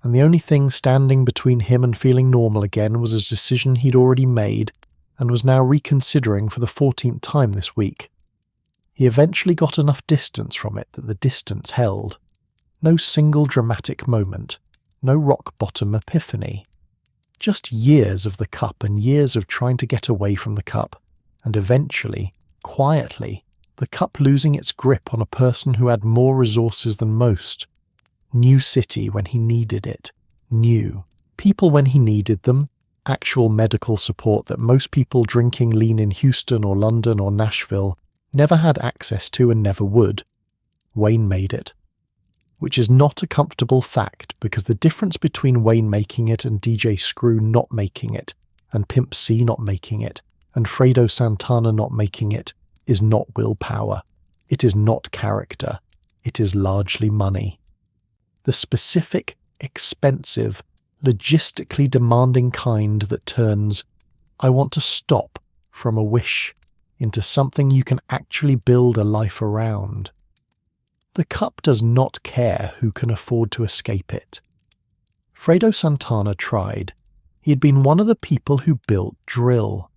A: and the only thing standing between him and feeling normal again was a decision he'd already made and was now reconsidering for the 14th time this week. He eventually got enough distance from it that the distance held. No single dramatic moment, no rock-bottom epiphany. Just years of the cup and years of trying to get away from the cup, and eventually, quietly, the cup losing its grip on a person who had more resources than most. New city when he needed it. New. People when he needed them. Actual medical support that most people drinking lean in Houston or London or Nashville never had access to and never would. Wayne made it. Which is not a comfortable fact, because the difference between Wayne making it and DJ Screw not making it, and Pimp C not making it, and Fredo Santana not making it, is not willpower. It is not character. It is largely money. The specific, expensive, logistically demanding kind that turns, "I want to stop," from a wish into something you can actually build a life around. The cup does not care who can afford to escape it. Fredo Santana tried. He had been one of the people who built drill,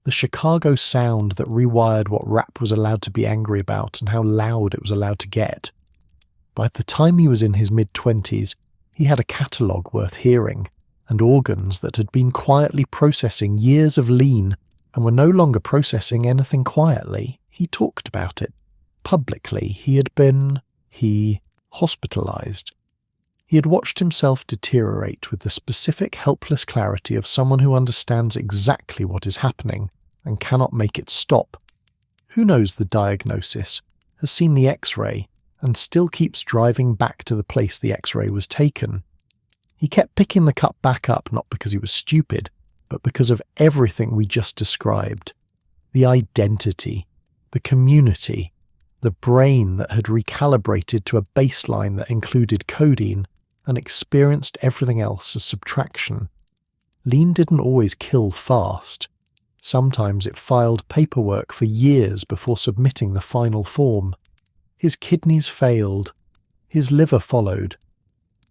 A: the Chicago sound that rewired what rap was allowed to be angry about and how loud it was allowed to get. By the time he was in his mid-20s, he had a catalogue worth hearing, and organs that had been quietly processing years of lean and were no longer processing anything quietly. He talked about it. Publicly, he had been, hospitalized. He had watched himself deteriorate with the specific helpless clarity of someone who understands exactly what is happening and cannot make it stop. Who knows the diagnosis, has seen the X-ray, and still keeps driving back to the place the X-ray was taken. He kept picking the cup back up not because he was stupid, but because of everything we just described. The identity, the community, the brain that had recalibrated to a baseline that included codeine and experienced everything else as subtraction. Lean didn't always kill fast. Sometimes it filed paperwork for years before submitting the final form. His kidneys failed. His liver followed.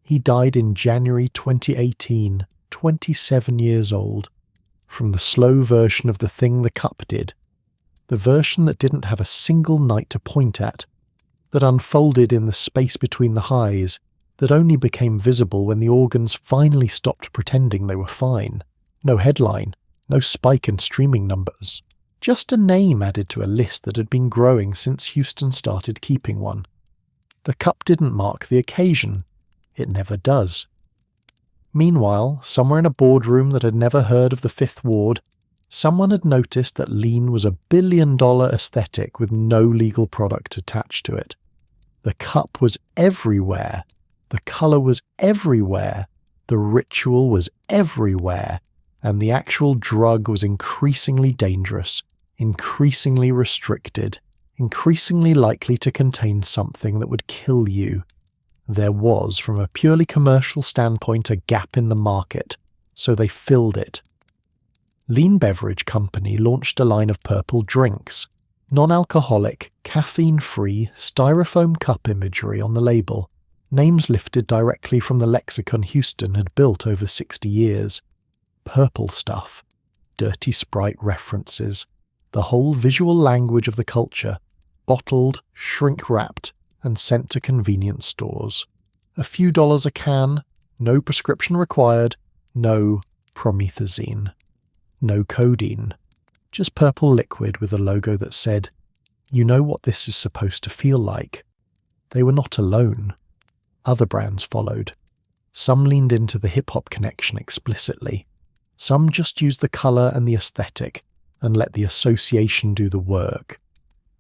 A: He died in January 2018, 27 years old, from the slow version of the thing the cup did. The version that didn't have a single night to point at, that unfolded in the space between the highs, that only became visible when the organs finally stopped pretending they were fine. No headline, no spike in streaming numbers. Just a name added to a list that had been growing since Houston started keeping one. The cup didn't mark the occasion. It never does. Meanwhile, somewhere in a boardroom that had never heard of the Fifth Ward, someone had noticed that lean was a billion-dollar aesthetic with no legal product attached to it. The cup was everywhere. The colour was everywhere. The ritual was everywhere. And the actual drug was increasingly dangerous, increasingly restricted, increasingly likely to contain something that would kill you. There was, from a purely commercial standpoint, a gap in the market, so they filled it. Lean Beverage Company launched a line of purple drinks, non-alcoholic, caffeine-free, styrofoam cup imagery on the label, names lifted directly from the lexicon Houston had built over 60 years. Purple stuff, dirty Sprite references, the whole visual language of the culture, bottled, shrink-wrapped, and sent to convenience stores. A few dollars a can, no prescription required, no promethazine, no codeine, just purple liquid with a logo that said, "You know what this is supposed to feel like." They were not alone. Other brands followed. Some leaned into the hip-hop connection explicitly. Some just used the colour and the aesthetic and let the association do the work.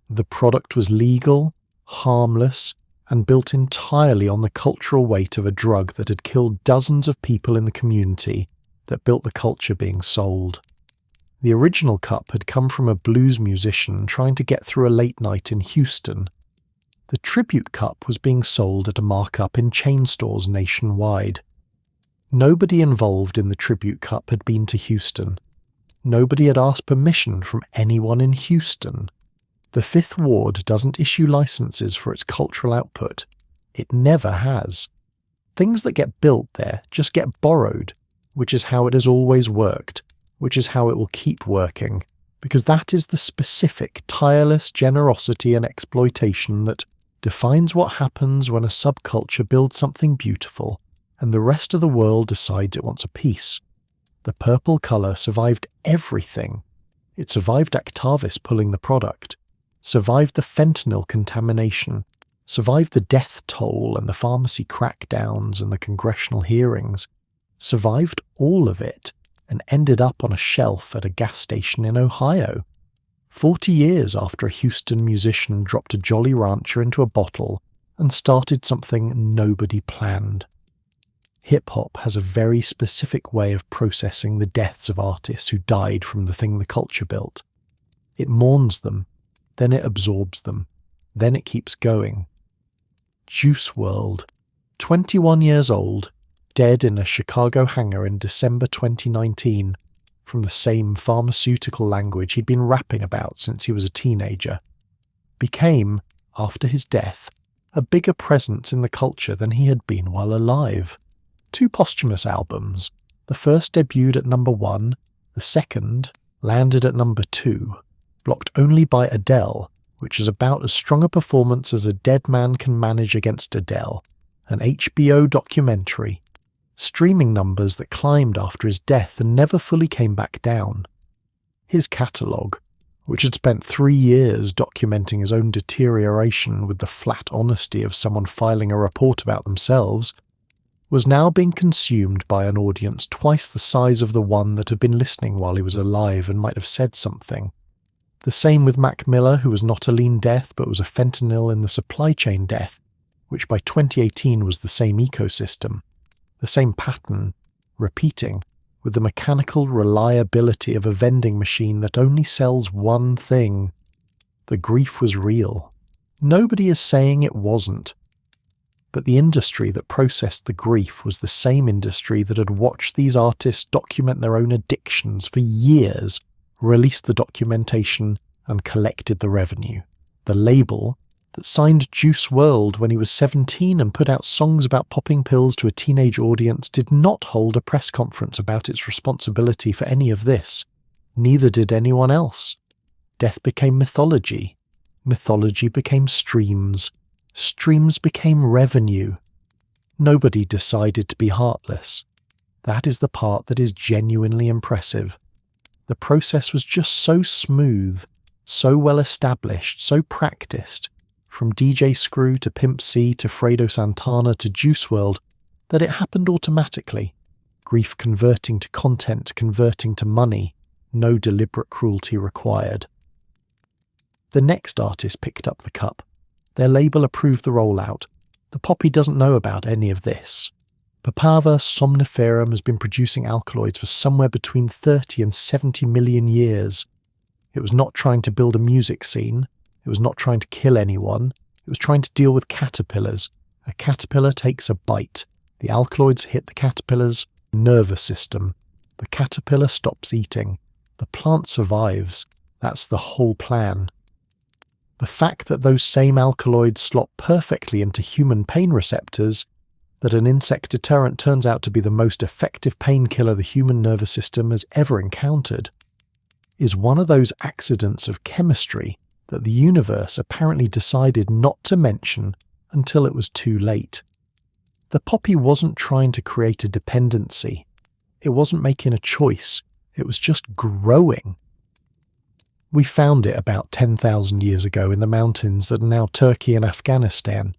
A: The product was legal, harmless, and built entirely on the cultural weight of a drug that had killed dozens of people in the community, that built the culture being sold. The original cup had come from a blues musician trying to get through a late night in Houston. The tribute cup was being sold at a markup in chain stores nationwide. Nobody involved in the tribute cup had been to Houston. Nobody had asked permission from anyone in Houston. The Fifth Ward doesn't issue licenses for its cultural output. It never has. Things that get built there just get borrowed, which is how it has always worked, which is how it will keep working, because that is the specific, tireless generosity and exploitation that defines what happens when a subculture builds something beautiful and the rest of the world decides it wants a piece. The purple colour survived everything. It survived Actavis pulling the product, survived the fentanyl contamination, survived the death toll and the pharmacy crackdowns and the congressional hearings, survived all of it and ended up on a shelf at a gas station in Ohio, 40 years after a Houston musician dropped a Jolly Rancher into a bottle and started something nobody planned. Hip-hop has a very specific way of processing the deaths of artists who died from the thing the culture built. It mourns them, then it absorbs them, then it keeps going. Juice WRLD, 21 years old, dead in a Chicago hangar in December 2019, from the same pharmaceutical language he'd been rapping about since he was a teenager, became, after his death, a bigger presence in the culture than he had been while alive. 2 posthumous albums. The first debuted at number 1, the second landed at number 2, blocked only by Adele, which is about as strong a performance as a dead man can manage against Adele, an HBO documentary. Streaming numbers that climbed after his death and never fully came back down. His catalogue, which had spent 3 years documenting his own deterioration with the flat honesty of someone filing a report about themselves, was now being consumed by an audience twice the size of the one that had been listening while he was alive and might have said something. The same with Mac Miller, who was not a lean death but was a fentanyl in the supply chain death, which by 2018 was the same ecosystem, the same pattern, repeating, with the mechanical reliability of a vending machine that only sells one thing. The grief was real. Nobody is saying it wasn't. But the industry that processed the grief was the same industry that had watched these artists document their own addictions for years, released the documentation, and collected the revenue. The label that signed Juice WRLD when he was 17 and put out songs about popping pills to a teenage audience did not hold a press conference about its responsibility for any of this. Neither did anyone else. Death became mythology. Mythology became streams. Streams became revenue. Nobody decided to be heartless. That is the part that is genuinely impressive. The process was just so smooth, so well established, so practiced, from DJ Screw to Pimp C to Fredo Santana to Juice WRLD, that it happened automatically. Grief converting to content, converting to money, no deliberate cruelty required. The next artist picked up the cup. Their label approved the rollout. The poppy doesn't know about any of this. Papaver somniferum has been producing alkaloids for somewhere between 30 and 70 million years. It was not trying to build a music scene. It was not trying to kill anyone. It was trying to deal with caterpillars. A caterpillar takes a bite. The alkaloids hit the caterpillar's nervous system. The caterpillar stops eating. The plant survives. That's the whole plan. The fact that those same alkaloids slot perfectly into human pain receptors, that an insect deterrent turns out to be the most effective painkiller the human nervous system has ever encountered, is one of those accidents of chemistry that the universe apparently decided not to mention until it was too late. The poppy wasn't trying to create a dependency. It wasn't making a choice. It was just growing. We found it about 10,000 years ago in the mountains that are now Turkey and Afghanistan,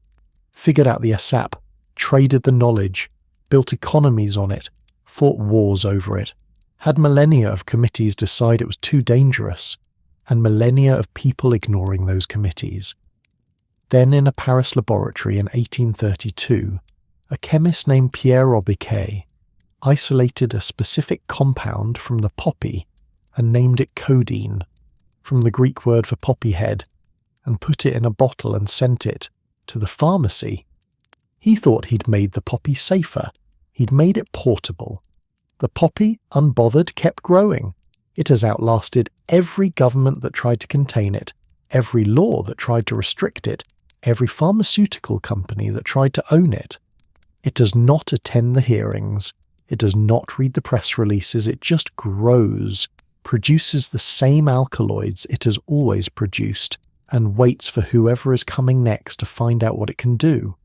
A: figured out the ASAP, traded the knowledge, built economies on it, fought wars over it, had millennia of committees decide it was too dangerous, and millennia of people ignoring those committees. Then in a Paris laboratory in 1832, a chemist named Pierre Robiquet isolated a specific compound from the poppy and named it codeine, from the Greek word for poppy head, and put it in a bottle and sent it to the pharmacy. He thought he'd made the poppy safer. He'd made it portable. The poppy, unbothered, kept growing. It has outlasted every government that tried to contain it, every law that tried to restrict it, every pharmaceutical company that tried to own it. It does not attend the hearings. It does not read the press releases. It just grows, produces the same alkaloids it has always produced, and waits for whoever is coming next to find out what it can do.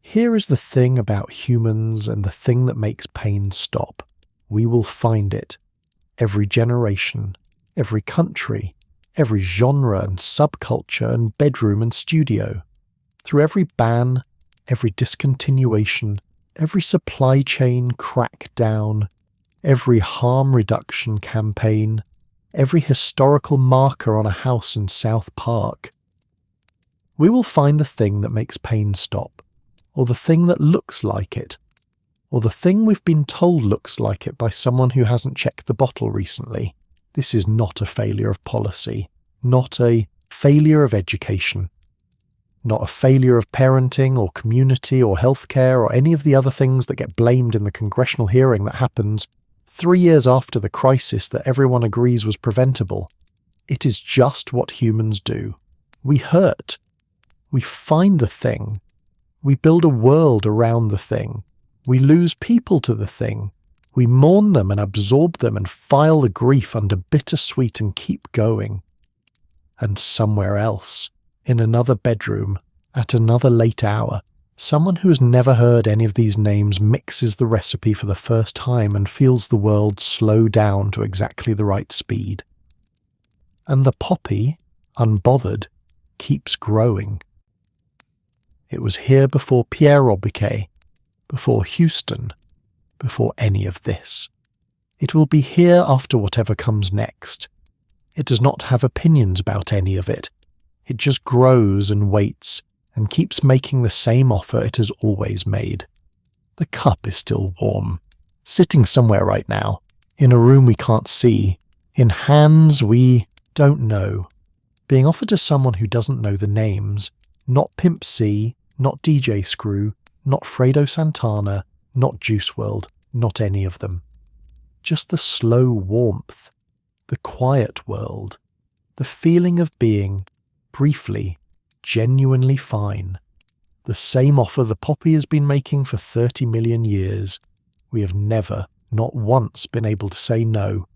A: Here is the thing about humans and the thing that makes pain stop. We will find it. Every generation, every country, every genre and subculture and bedroom and studio. Through every ban, every discontinuation, every supply chain crackdown, every harm reduction campaign, every historical marker on a house in South Park. We will find the thing that makes pain stop, or the thing that looks like it, or the thing we've been told looks like it by someone who hasn't checked the bottle recently. This is not a failure of policy, not a failure of education, not a failure of parenting or community or healthcare or any of the other things that get blamed in the congressional hearing that happens 3 years after the crisis that everyone agrees was preventable. It is just what humans do. We hurt. We find the thing. We build a world around the thing. We lose people to the thing. We mourn them and absorb them and file the grief under bittersweet and keep going. And somewhere else, in another bedroom, at another late hour, someone who has never heard any of these names mixes the recipe for the first time and feels the world slow down to exactly the right speed. And the poppy, unbothered, keeps growing. It was here before Pierre Robiquet, before Houston, before any of this. It will be here after whatever comes next. It does not have opinions about any of it. It just grows and waits and keeps making the same offer it has always made. The cup is still warm, sitting somewhere right now, in a room we can't see, in hands we don't know, being offered to someone who doesn't know the names, not Pimp C, not DJ Screw, not Fredo Santana, not Juice WRLD, not any of them. Just the slow warmth, the quiet world, the feeling of being, briefly, genuinely fine. The same offer the poppy has been making for 30 million years. We have never, not once, been able to say no.